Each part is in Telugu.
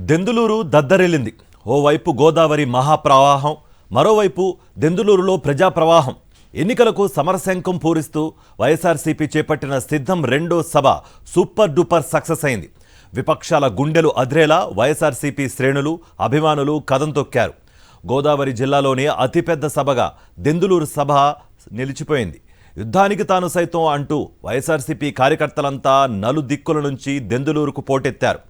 దెందులూరు దద్దరిల్లింది. ఓవైపు గోదావరి మహాప్రవాహం, మరోవైపు దెందులూరులో ప్రజాప్రవాహం. ఎన్నికలకు సమరశంఖం పూరిస్తూ వైఎస్ఆర్సీపీ చేపట్టిన సిద్ధం రెండో సభ సూపర్ డూపర్ సక్సెస్ అయింది. విపక్షాల గుండెలు అద్రేలా వైఎస్ఆర్సీపీ శ్రేణులు, అభిమానులు కదం తొక్కారు. గోదావరి జిల్లాలోని అతిపెద్ద సభగా దెందులూరు సభ నిలిచిపోయింది. యుద్ధానికి తాను సైతం అంటూ వైఎస్ఆర్సీపీ కార్యకర్తలంతా నలుదిక్కుల నుంచి దెందులూరుకు పోటెత్తారు.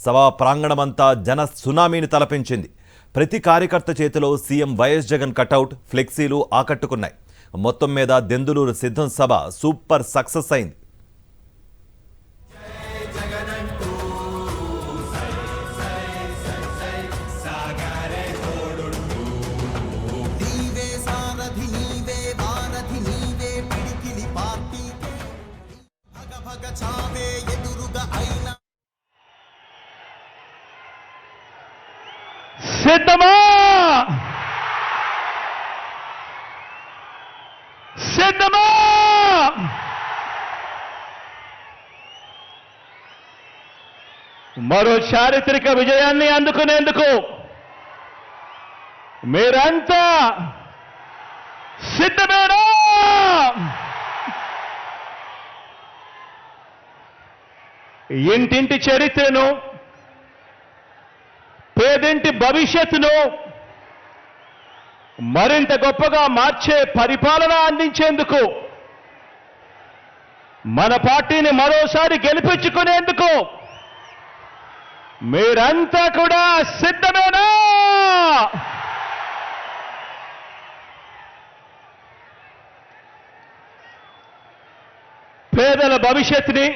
సభా ప్రాంగణమంతా జన సునామీని తలపించింది. ప్రతి కార్యకర్త చేతిలో సీఎం వైఎస్ జగన్ కటౌట్, ఫ్లెక్సీలు ఆకట్టుకున్నాయి. మొత్తం మీద దెందులూరు సిద్ధం సభ సూపర్ సక్సెస్ అయింది. సిద్ధమా సిద్ధమా మరో చారిత్రక విజయాన్ని అందుకునేందుకు మీరంతా సిద్ధమేనా? ఇంటింటి చరిత్రను, పేదింటి భవిష్యత్తును మరింత గొప్పగా మార్చే పరిపాలన అందించేందుకు, మన పార్టీని మరోసారి గెలిపించుకునేందుకు మీరంతా కూడా సిద్ధమేనా? పేదల భవిష్యత్తుని,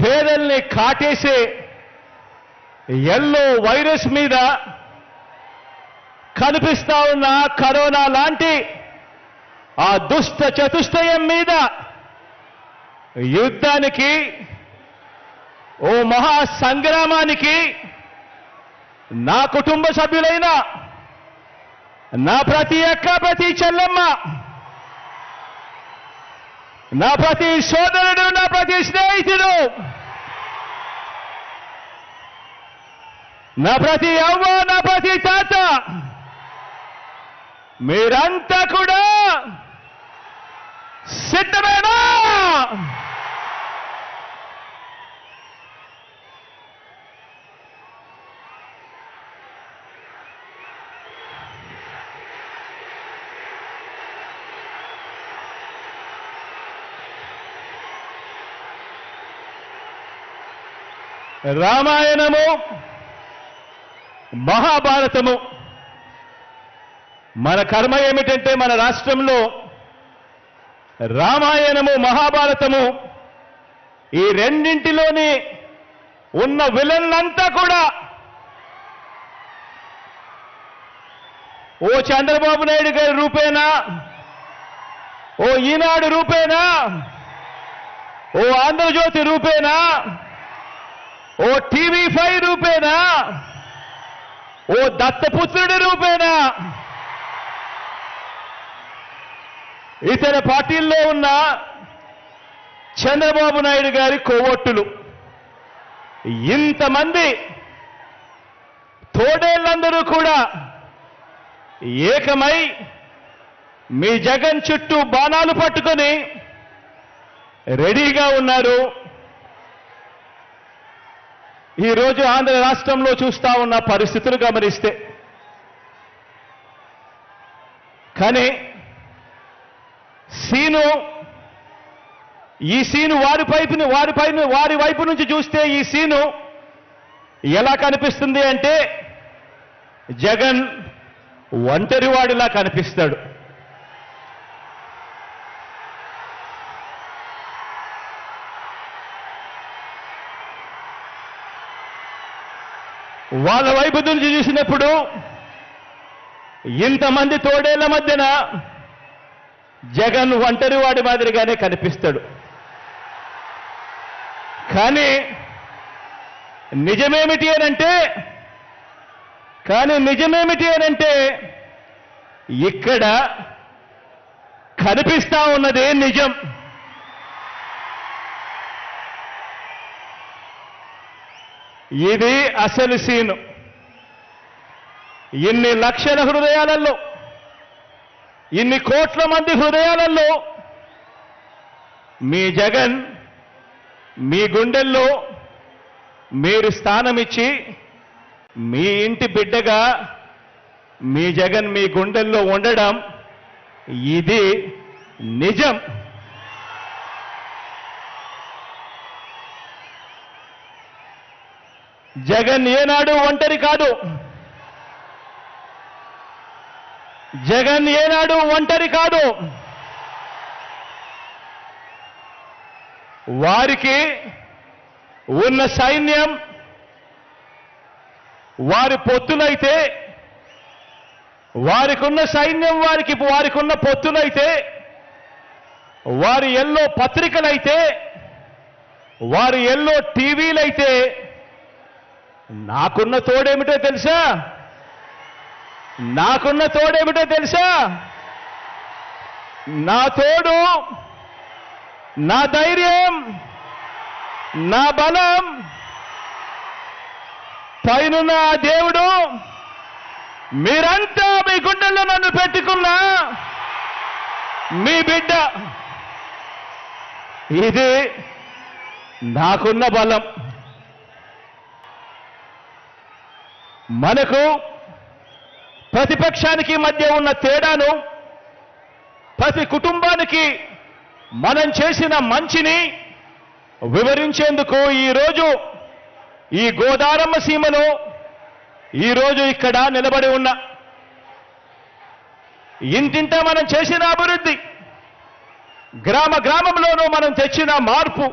పేదల్ని కాటేసే ఎల్లో వైరస్ మీద, కనిపిస్తా ఉన్న కరోనా లాంటి ఆ దుష్ట చతుష్టయం మీద యుద్ధానికి, ఓ మహా సంగ్రామానికి నా కుటుంబ సభ్యులైన నా ప్రతి అక్క, ప్రతి చెల్లెమ్మ, నా ప్రతి సోదరుడు, నా ప్రతి స్నేహితుడు, నా ప్రతి అవ్వ, నా ప్రతి తాత, మీరంతా కూడా సిద్ధమేనా? రామాయణము, మహాభారతము, మన కర్మ ఏమిటంటే మన రాష్ట్రంలో రామాయణము, మహాభారతము ఈ రెండింటిలోని ఉన్న విలన్లంతా కూడా ఓ చంద్రబాబు నాయుడు గారి రూపేనా, ఓ ఈనాడు రూపేనా, ఓ ఆంధ్రజ్యోతి రూపేనా, ఓ టీవీ5 రూపేనా, ఓ దత్తపుత్రుడి రూపేనా, ఇతర పార్టీల్లో ఉన్న చంద్రబాబు నాయుడు గారి కోవొట్టులు, ఇంతమంది తోడేళ్ళందరూ కూడా ఏకమై మీ జగన్ చుట్టూ బాణాలు పట్టుకొని రెడీగా ఉన్నారు. ఈరోజు ఆంధ్ర రాష్ట్రంలో చూస్తా ఉన్న పరిస్థితులు గమనిస్తే, కానీ ఈ సీను వారి వైపు నుంచి చూస్తే ఈ సీను ఎలా కనిపిస్తుంది అంటే జగన్ ఒంటరివాడిలా కనిపిస్తాడు. వాళ్ళ వైపు నుంచి చూసినప్పుడు ఇంతమంది తోడేళ్ల మధ్యన జగన్ ఒంటరివాడి మాదిరిగానే కనిపిస్తాడు. కానీ నిజమేమిటి అనంటే ఇక్కడ కనిపిస్తా ఉన్నదే నిజం. ఇది అసలు సీను. ఇన్ని లక్షల హృదయాలలో, ఇన్ని కోట్ల మంది హృదయాలలో మీ జగన్ మీ గుండెల్లో మీరు స్థానమిచ్చి, మీ ఇంటి బిడ్డగా మీ జగన్ మీ గుండెల్లో ఉండడం ఇది నిజం. జగన్ ఏనాడు ఒంటరి కాదు. జగన్ ఏనాడు ఒంటరి కాదు. వారికి ఉన్న సైన్యం, వారి పొత్తులైతే, వారికున్న సైన్యం, వారికున్న పొత్తులైతే, వారి ఎల్లో పత్రికలైతే, వారి ఎల్లో టీవీలైతే, నాకున్న తోడేమిటో తెలుసా? నాకున్న తోడేమిటో తెలుసా? నా తోడు, నా ధైర్యం, నా బలం, పైనున్న ఆ దేవుడు, మీరంతా మీ గుండెల్లో నన్ను పెట్టుకున్న మీ బిడ్డ. ఇది నాకున్న బలం. మనకు ప్రతిపక్షానికి మధ్య ఉన్న తేడాను, ప్రతి కుటుంబానికి మనం చేసిన మంచిని వివరించేందుకు ఈరోజు ఈ గోదారమ్మ సీమలో ఈరోజు ఇక్కడ నిలబడి ఉన్న, ఇంటింట మనం చేసిన అభివృద్ధి, గ్రామ గ్రామంలోనూ మనం తెచ్చిన మార్పు,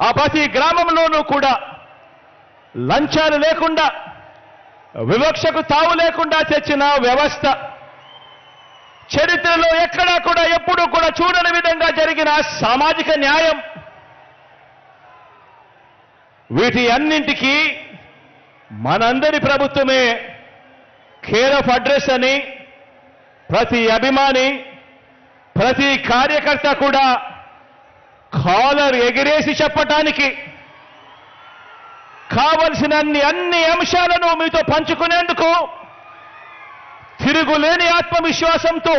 ఆ ప్రతి గ్రామంలోనూ కూడా లంచాలు లేకుండా, వివక్షకు తావు లేకుండా తెచ్చిన వ్యవస్థ, చరిత్రలో ఎక్కడా కూడా ఎప్పుడూ కూడా చూడని విధంగా జరిగిన సామాజిక న్యాయం, వీటి అన్నింటికీ మనందరి ప్రభుత్వమే కేర్ ఆఫ్ అడ్రస్ అని ప్రతి అభిమాని, ప్రతి కార్యకర్త కూడా కాలర్ ఎగిరేసి చెప్పటానికి, కావలసిన అన్ని అంశాలను మీతో పంచుకునేందుకు తిరుగులేని ఆత్మవిశ్వాసంతో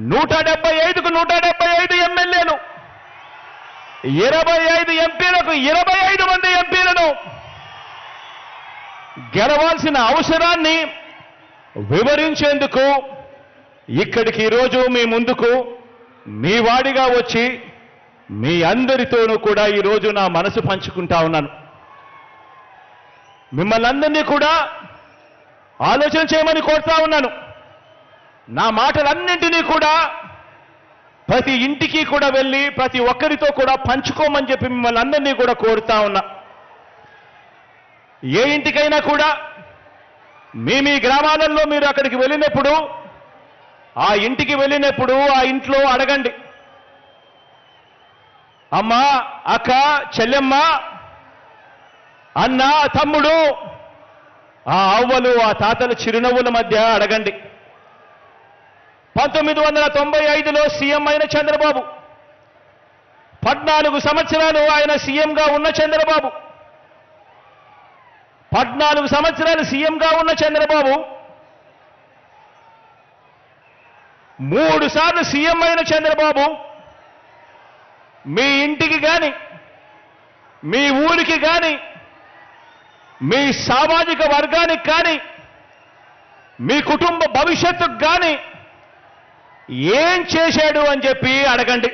175కు 175 ఎమ్మెల్యేలు, 25 ఎంపీలకు 25 మంది ఎంపీలను గెలవాల్సిన అవసరాన్ని వివరించేందుకు ఇక్కడికి ఈరోజు మీ ముందుకు మీ వాడిగా వచ్చి మీ అందరితోనూ కూడా ఈరోజు నా మనసు పంచుకుంటా ఉన్నాను. మిమ్మల్ని అందరినీ కూడా ఆలోచన చేయమని కోరుతా ఉన్నాను. నా మాటలన్నింటినీ కూడా ప్రతి ఇంటికి కూడా వెళ్ళి ప్రతి ఒక్కరితో కూడా పంచుకోమని చెప్పి మిమ్మల్ని అందరినీ కూడా కోరుతా ఉన్నా. ఏ ఇంటికైనా కూడా మీ గ్రామాలలో మీరు అక్కడికి వెళ్ళినప్పుడు, ఆ ఇంటికి వెళ్ళినప్పుడు ఆ ఇంట్లో అడగండి, అమ్మ, అక్క, చెల్లెమ్మ, అన్న, తమ్ముడు, ఆ అవ్వలు, ఆ తాతల చిరునవ్వుల మధ్య అడగండి. 1995లో సీఎం అయిన చంద్రబాబు, 14 సంవత్సరాలు ఆయన సీఎంగా ఉన్న చంద్రబాబు, 14 సంవత్సరాలు సీఎంగా ఉన్న చంద్రబాబు 3 సార్లు సీఎం అయిన చంద్రబాబు మీ ఇంటికి కానీ, మీ ఊరికి కానీ, మీ సామాజిక వర్గానికి కానీ, మీ కుటుంబ భవిష్యత్తుకు కానీ ఏం చేశాడు అని చెప్పి అడగండి.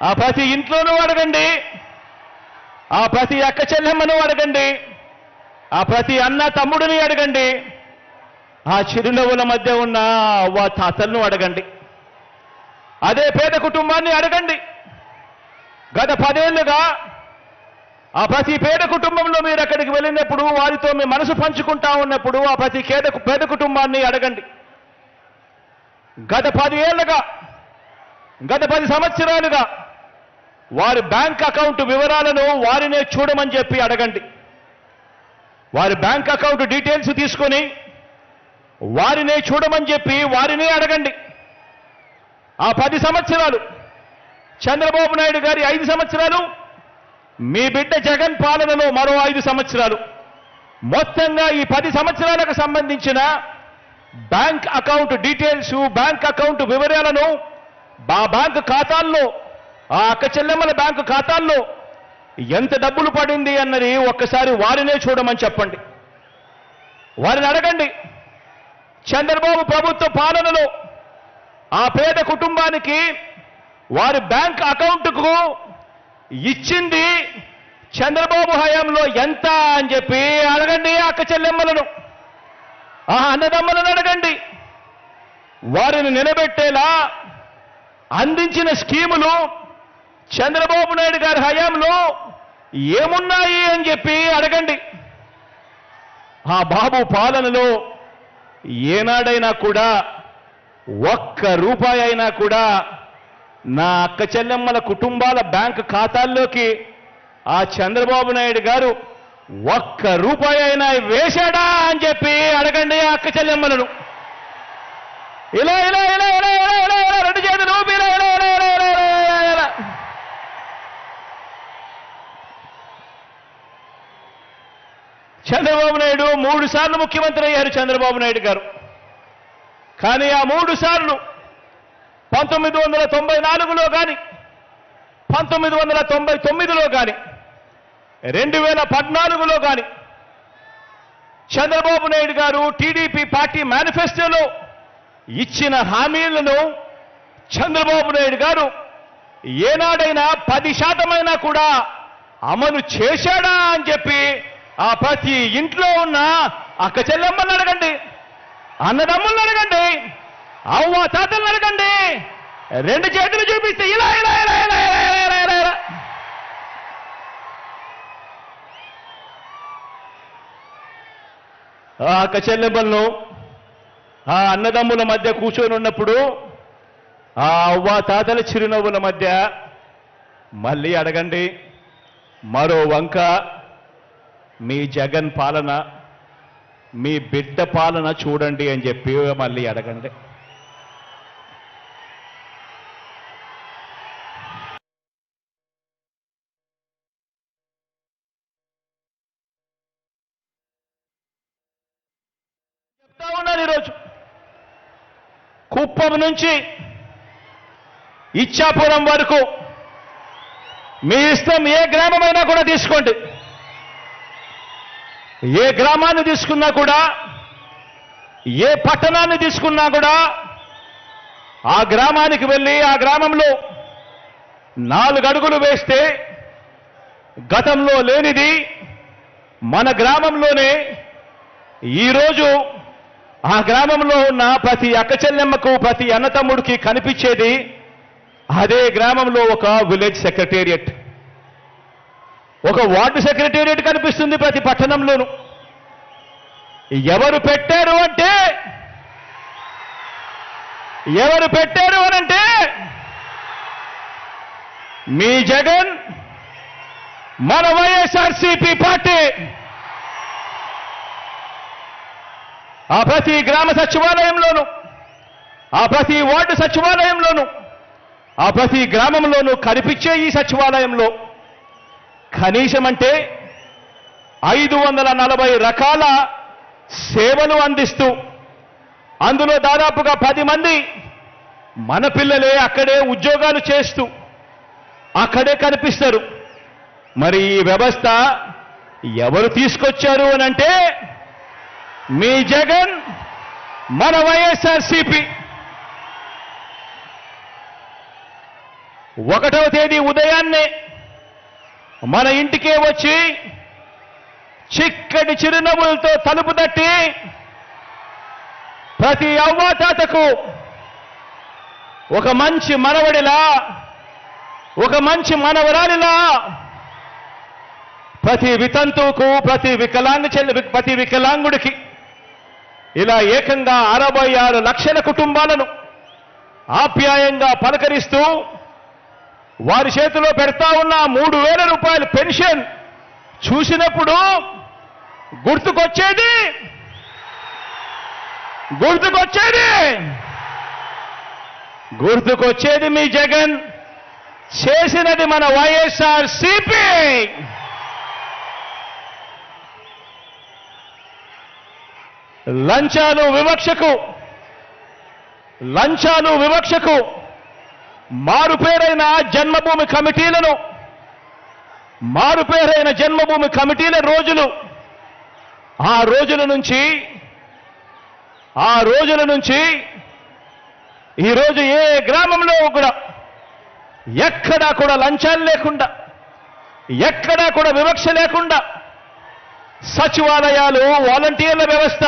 ఆ ప్రతి ఇంట్లోనూ అడగండి, ఆ ప్రతి అక్క చెల్లెమ్మను అడగండి, ఆ ప్రతి అన్న తమ్ముడిని అడగండి, ఆ చిరునవ్వుల మధ్య ఉన్న అవ్వ తాతలను అడగండి, అదే పేద కుటుంబాన్ని అడగండి. గత 10 ఏళ్లుగా ఆ ప్రతి పేద కుటుంబంలో మీరు అక్కడికి వెళ్ళినప్పుడు, వారితో మీ మనసు పంచుకుంటా ఉన్నప్పుడు ఆ ప్రతి పేద కుటుంబాన్ని అడగండి. గత 10 ఏళ్లుగా, గత 10 సంవత్సరాలుగా వారి బ్యాంక్ అకౌంట్ వివరాలను వారినే చూడమని చెప్పి అడగండి. వారి బ్యాంక్ అకౌంట్ డీటెయిల్స్ తీసుకొని వారినే చూడమని చెప్పి వారినే అడగండి. ఆ 10 సంవత్సరాలు, చంద్రబాబు నాయుడు గారి 5 సంవత్సరాలు, మీ బిడ్డ జగన్ పాలనలో మరో 5 సంవత్సరాలు మొత్తంగా ఈ 10 సంవత్సరాలకు సంబంధించిన bank account details, bank account వివరాలను ఆ బ్యాంకు ఖాతాల్లో, ఆ అక్క చెల్లెమ్మల బ్యాంకు ఖాతాల్లో ఎంత డబ్బులు పడింది అన్నది ఒక్కసారి వారినే చూడమని చెప్పండి. వారిని అడగండి. చంద్రబాబు ప్రభుత్వ పాలనలో ఆ పేద కుటుంబానికి వారి బ్యాంక్ అకౌంట్కు ఇచ్చింది చంద్రబాబు హయాంలో ఎంత అని చెప్పి అడగండి. అక్క చెల్లెమ్మలను, ఆ అన్నదమ్మలను అడగండి. వారిని నిలబెట్టేలా అందించిన స్కీములు చంద్రబాబు నాయుడు గారి హయాంలో ఏమున్నాయి అని చెప్పి అడగండి. ఆ బాబు పాలనలో ఏనాడైనా కూడా ఒక్క రూపాయి అయినా కూడా నా అక్క చెల్లెమ్మల కుటుంబాల బ్యాంకు ఖాతాల్లోకి ఆ చంద్రబాబు నాయుడు గారు ఒక్క రూపాయి అయినా వేశాడా అని చెప్పి అడగండి ఆ అక్క చెల్లెమ్మలను. ఇలా ఇలా ఇలా ఇలా ఇలా ఇలా ఇలా రెండు చేతులు ఊపి ఇలా ఇలా ఇలా ఇలా ఇలా ఇలా ఇలా. చంద్రబాబు నాయుడు 3 సార్లు ముఖ్యమంత్రి అయ్యారు చంద్రబాబు నాయుడు గారు. కానీ ఆ 3 సార్లు 1994లో కానీ 1999లో కానీ 2014లో కానీ చంద్రబాబు నాయుడు గారు టీడీపీ పార్టీ మేనిఫెస్టోలో ఇచ్చిన హామీలను చంద్రబాబు నాయుడు గారు ఏనాడైనా 10% కూడా అమలు చేశాడా అని చెప్పి ఆ ప్రతి ఇంట్లో ఉన్న అక్క చెల్లెమ్మలను అడగండి, అన్నదమ్ములను అడగండి, అవ్వ తాతలను అడగండి. 2 చేతులు చూపిస్తే ఇలా ఇలా ఇలా ఇలా ఇలా ఇలా ఇలా ఇలా. ఆ అక్క చెల్లెమ్మలను ఆ అన్నదమ్ముల మధ్య కూర్చొని ఉన్నప్పుడు ఆ అవ్వ తాతల చిరునవ్వుల మధ్య మళ్ళీ అడగండి. మరో వంక మీ జగన్ పాలన, మీ బిడ్డ పాలన చూడండి అని చెప్పి మళ్ళీ అడగండి. చెప్తా ఉన్నాను ఈరోజు కుప్పం నుంచి ఇచ్చాపురం వరకు మీ ఇష్టం, ఏ గ్రామమైనా కూడా తీసుకోండి. ఏ గ్రామాన్ని తీసుకున్నా కూడా, ఏ పట్టణాన్ని తీసుకున్నా కూడా ఆ గ్రామానికి వెళ్ళి ఆ గ్రామంలో 4 అడుగులు వేస్తే గతంలో లేనిది మన గ్రామంలోనే ఈరోజు ఆ గ్రామంలో ఉన్న ప్రతి అక్క చెల్లెమ్మకు, ప్రతి అన్నతమ్ముడికి కనిపించేది అదే గ్రామంలో ఒక విలేజ్ సెక్రటేరియట్, ఒక వార్డు సెక్రటేరియట్ కనిపిస్తుంది ప్రతి పట్టణంలోనూ. ఎవరు పెట్టారు అనంటే మీ జగన్, మన వైఎస్ఆర్సీపీ పార్టీ. ఆ ప్రతి గ్రామ సచివాలయంలోనూ, ఆ ప్రతి వార్డు సచివాలయంలోనూ, ఆ ప్రతి గ్రామంలోనూ కనిపించే ఈ సచివాలయంలో కనీసం అంటే 540 రకాల సేవలు అందిస్తూ, అందులో దాదాపుగా 10 మంది మన పిల్లలే అక్కడే ఉద్యోగాలు చేస్తూ అక్కడే కనిపిస్తారు. మరి ఈ వ్యవస్థ ఎవరు తీసుకొచ్చారు అనంటే మీ జగన్, మన వైఎస్ఆర్సీపీ. 1వ తేదీ ఉదయాన్నే మన ఇంటికే వచ్చి చిక్కటి చిరునవ్వులతో తలుపు తట్టి ప్రతి అవ్వాతాతకు ఒక మంచి మనవడిలా, ఒక మంచి మనవరాలిలా, ప్రతి వితంతువుకు, ప్రతి వికలాంగుడికి ఇలా ఏకంగా 66 లక్షల కుటుంబాలను ఆప్యాయంగా పలకరిస్తూ వారి చేతిలో పెడతా ఉన్న 3,000 రూపాయల పెన్షన్ చూసినప్పుడు గుర్తుకొచ్చేది మీ జగన్, చేసినది మన వైఎస్ఆర్ సిపి. లంచాలు వివక్షకు మారుపేరైన జన్మభూమి కమిటీల రోజులు, ఆ రోజుల నుంచి ఈరోజు ఏ గ్రామంలో కూడా ఎక్కడా కూడా లంచాలు లేకుండా, ఎక్కడా కూడా వివక్ష లేకుండా సచివాలయాలు, వాలంటీర్ల వ్యవస్థ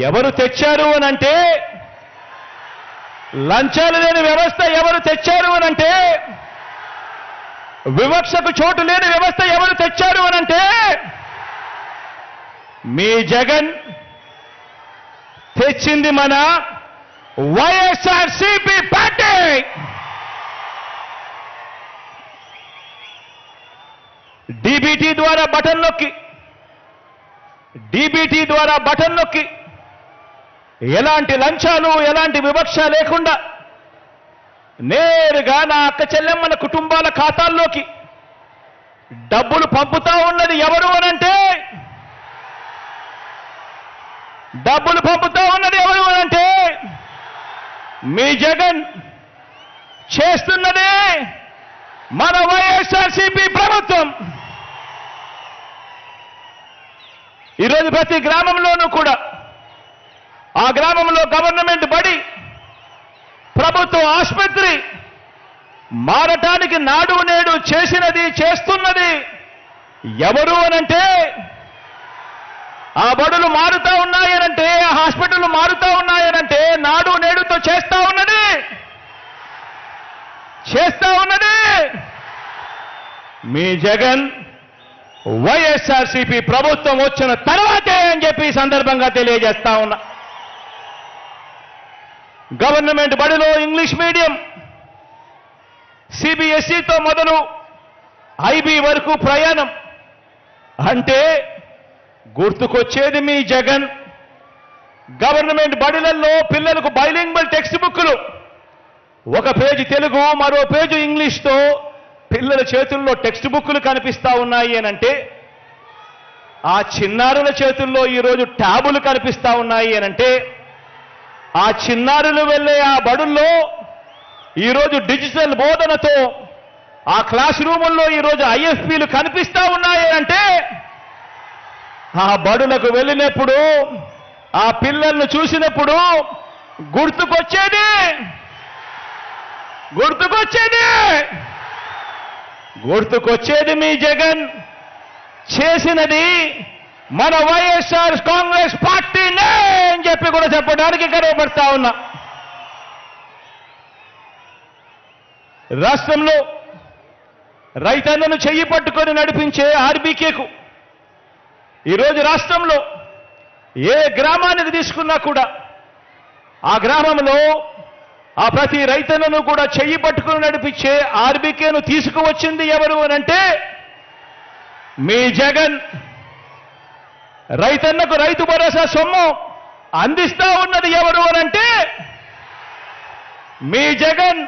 ఎవరు తెచ్చారు అనంటే, లంచాలు లేని వ్యవస్థ ఎవరు తెచ్చారు అనంటే, వివక్షకు చోటు లేని వ్యవస్థ ఎవరు తెచ్చారు అనంటే మీ జగన్ తెచ్చింది మన వైఎస్ఆర్ సిపి పార్టీ. డీబీటీ ద్వారా బటన్ నొక్కి ఎలాంటి లంచాలు, ఎలాంటి వివక్ష లేకుండా నేరుగా నా అక్క చెల్లెమ్మల కుటుంబాల ఖాతాల్లోకి డబ్బులు పంపుతా ఉన్నది ఎవరు అనంటే, మీ జగన్ చేస్తున్నదే మన వైఎస్ఆర్సీపీ ప్రభుత్వం. ఈరోజు ప్రతి గ్రామంలోనూ కూడా, ఆ గ్రామంలో గవర్నమెంట్ బడి, ప్రభుత్వ ఆసుపత్రి మారటానికి నాడు నేడు చేస్తున్నది ఎవరు అనంటే, ఆ బడులు మారుతా ఉన్నాయనంటే, ఆ హాస్పిటల్ మారుతా ఉన్నాయనంటే నాడు నేడుతో చేస్తా ఉన్నది మీ జగన్ వైఎస్ఆర్సీపీ ప్రభుత్వం వచ్చిన తర్వాతే అని చెప్పి ఈ సందర్భంగా తెలియజేస్తా ఉన్నా. గవర్నమెంట్ బడిలో ఇంగ్లీష్ మీడియం, సిబిఎస్ఈతో మొదలు ఐబీ వరకు ప్రయాణం అంటే గుర్తుకొచ్చేది మీ జగన్. గవర్నమెంట్ బడిలలో పిల్లలకు బైలింగ్వల్ టెక్స్ట్ బుక్లు, ఒక పేజీ తెలుగు, మరో పేజీ ఇంగ్లీష్తో పిల్లల చేతుల్లో టెక్స్ట్ బుక్లు కనిపిస్తా ఉన్నాయి అనంటే, ఆ చిన్నారుల చేతుల్లో ఈరోజు ట్యాబులు కనిపిస్తా ఉన్నాయి అనంటే, ఆ చిన్నారులు వెళ్ళే ఆ బడుల్లో ఈరోజు డిజిటల్ బోధనతో ఆ క్లాస్ రూముల్లో ఈరోజు ఐఎఫ్పీలు కనిపిస్తా ఉన్నాయి అంటే, ఆ బడులకు వెళ్ళినప్పుడు, ఆ పిల్లలను చూసినప్పుడు గుర్తుకొచ్చేది మీ జగన్ చేసినది మన వైఎస్ఆర్ కాంగ్రెస్ పార్టీనే అని చెప్పి కూడా చెప్పడానికి గర్వపడతా ఉన్నా. రాష్ట్రంలో రైతన్నను చెయ్యి పట్టుకొని నడిపించే ఆర్బీకేకు ఈరోజు రాష్ట్రంలో ఏ గ్రామానికి తీసుకున్నా కూడా, ఆ గ్రామంలో ఆ ప్రతి రైతన్నను కూడా చెయ్యి పట్టుకుని నడిపించే ఆర్బీకేను తీసుకువచ్చింది ఎవరు అనంటే మీ జగన్. రైతన్నకు రైతు భరోసా సొమ్ము అందిస్తా ఉన్నది ఎవరు అనంటే మీ జగన్.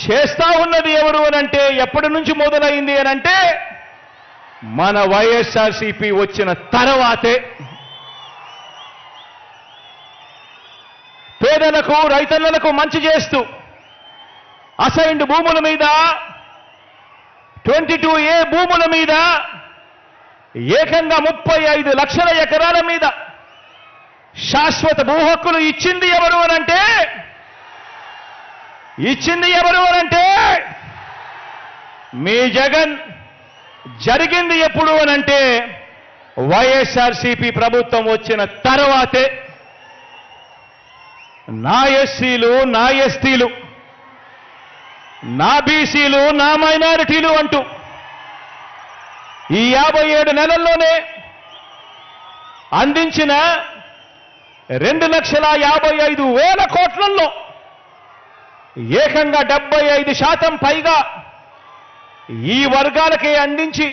చేస్తా ఉన్నది ఎవరు అనంటే, ఎప్పటి నుంచి మొదలైంది అనంటే మన వైఎస్ఆర్సీపీ వచ్చిన తర్వాతే. పేదలకు, రైతన్నలకు మంచి చేస్తూ అసైన్డ్ భూముల మీద, 22A భూముల మీద ఏకంగా 35 లక్షల ఎకరాల మీద శాశ్వత భూ హక్కులు ఇచ్చింది ఎవరు అనంటే మీ జగన్. జరిగింది ఎప్పుడు అనంటే వైఎస్ఆర్సీపీ ప్రభుత్వం వచ్చిన తర్వాతే. నా ఎస్సీలు, నా ఎస్టీలు, నా బీసీలు, నా మైనారిటీలు అంటూ ఈ 57 నెలల్లోనే అందించిన 2,55,000 కోట్లలో ఏకంగా 75% పైగా ఈ వర్గాలకే అందించి,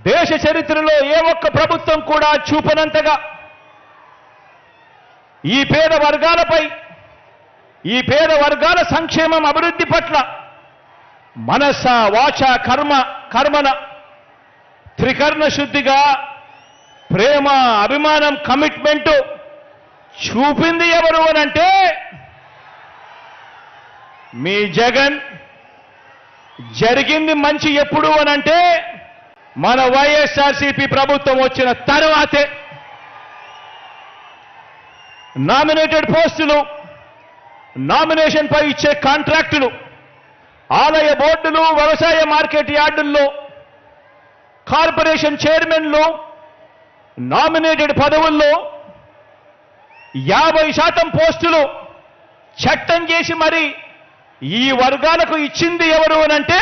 దేశ చరిత్రలో ఏ ఒక్క ప్రభుత్వం కూడా చూపనంతగా ఈ పేద వర్గాలపై ఈ పేద వర్గాల సంక్షేమం అభివృద్ధి పట్ల మనస వాచ కర్మన త్రికరణ శుద్ధిగా ప్రేమ అభిమానం కమిట్మెంటు చూపింది ఎవరు అనంటే మీ జగన్. జరిగింది మంచి ఎప్పుడు అనంటే మన వైఎస్ఆర్సీపీ ప్రభుత్వం వచ్చిన తర్వాతే. నామినేటెడ్ పోస్టులు, నామినేషన్ పై ఇచ్చే కాంట్రాక్టులు, ఆలయ బోర్డులు, వ్యవసాయ మార్కెట్ యార్డుల్లో కార్పొరేషన్ చైర్మన్లు, నామినేటెడ్ పదవుల్లో 50% పోస్టులు చట్టం చేసి మరి ఈ వర్గాలకు ఇచ్చింది ఎవరు అనంటే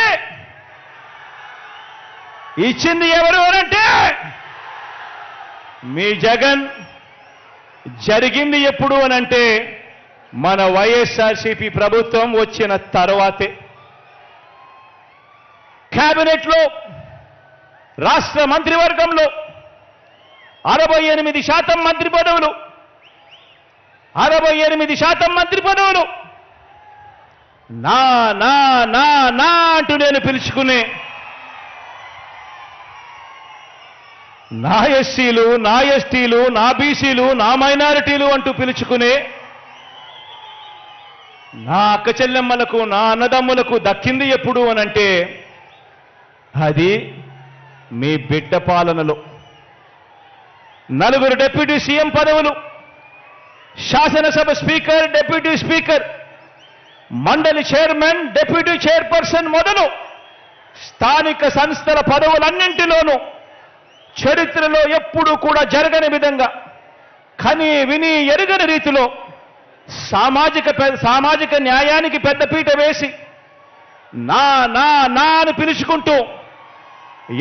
మీ జగన్. జరిగింది ఎప్పుడు అనంటే మన వైఎస్ఆర్సీపీ ప్రభుత్వం వచ్చిన తర్వాతే. కేబినెట్లో, రాష్ట్ర మంత్రివర్గంలో 68% మంత్రి పదవులు, 68% మంత్రి పదవులు నా నా నా నా అంటూ నేను పిలుచుకునే నా ఎస్సీలు, నా ఎస్టీలు, నా బీసీలు, నా మైనారిటీలు అంటూ పిలుచుకునే నా అక్క చెల్లెమ్మలకు, నా అన్నదమ్ములకు దక్కింది ఎప్పుడు అనంటే అది మీ బిడ్డ పాలనలో. 4 డిప్యూటీ సీఎం పదవులు, శాసనసభ స్పీకర్, డిప్యూటీ స్పీకర్, మండలి చైర్మన్, డిప్యూటీ చైర్పర్సన్ మొదలు స్థానిక సంస్థల పదవులన్నింటిలోనూ చరిత్రలో ఎప్పుడూ కూడా జరగని విధంగా కని విని ఎరుగని రీతిలో సామాజిక న్యాయానికి పెద్దపీట వేసి నా నా నా అని పిలుచుకుంటూ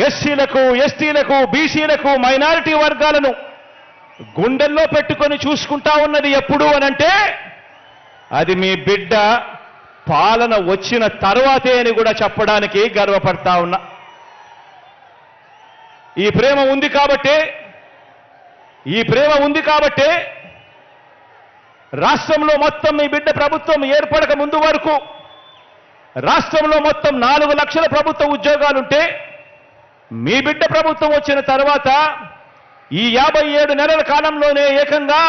ఎస్సీలకు, ఎస్టీలకు, బీసీలకు, మైనారిటీ వర్గాలను గుండెల్లో పెట్టుకొని చూసుకుంటా ఉన్నది ఎప్పుడు అనంటే అది మీ బిడ్డ పాలన వచ్చిన తర్వాతే అని కూడా చెప్పడానికి గర్వపడతా ఉన్నా. ఈ ప్రేమ ఉంది కాబట్టే రాష్ట్రంలో మొత్తం మీ బిడ్డ ప్రభుత్వం ఏర్పడక ముందు వరకు రాష్ట్రంలో మొత్తం 4 లక్షల ప్రభుత్వ ఉద్యోగాలుంటే మీ బిడ్డ ప్రభుత్వం వచ్చిన తర్వాత ఈ 57 నెలల కాలంలోనే ఏకంగా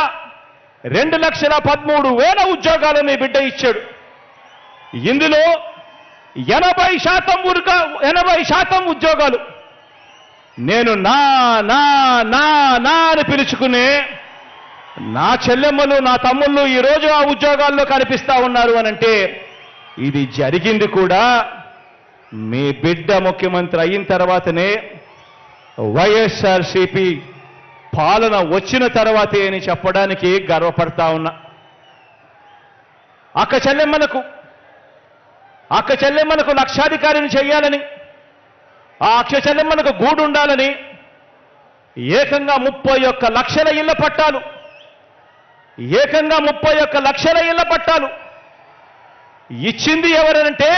2,13,000 ఉద్యోగాలు మీ బిడ్డ ఇచ్చాడు. ఇందులో 80% ఉద్యోగాలు నేను నా నా నా నా అని పిలుచుకునే నా చెల్లెమ్మలు, నా తమ్ముళ్ళు ఈరోజు ఆ ఉద్యోగాల్లో కనిపిస్తా ఉన్నారు అనంటే ఇది జరిగింది కూడా మీ బిడ్డ ముఖ్యమంత్రి అయిన తర్వాతనే, వైఎస్ఆర్సీపీ పాలన వచ్చిన తర్వాతే అని చెప్పడానికి గర్వపడతా ఉన్నా. అక్క చెల్లెమ్మలకు లక్షాధికారిని చేయాలని, ఆ అక్క చెల్లెమ్మలకు గూడు ఉండాలని ఏకంగా 31 లక్షల ఇళ్ల పట్టాలు, ఏకంగా 31 లక్షల ఇళ్ల పట్టాలు ఇచ్చింది ఎవరంటే,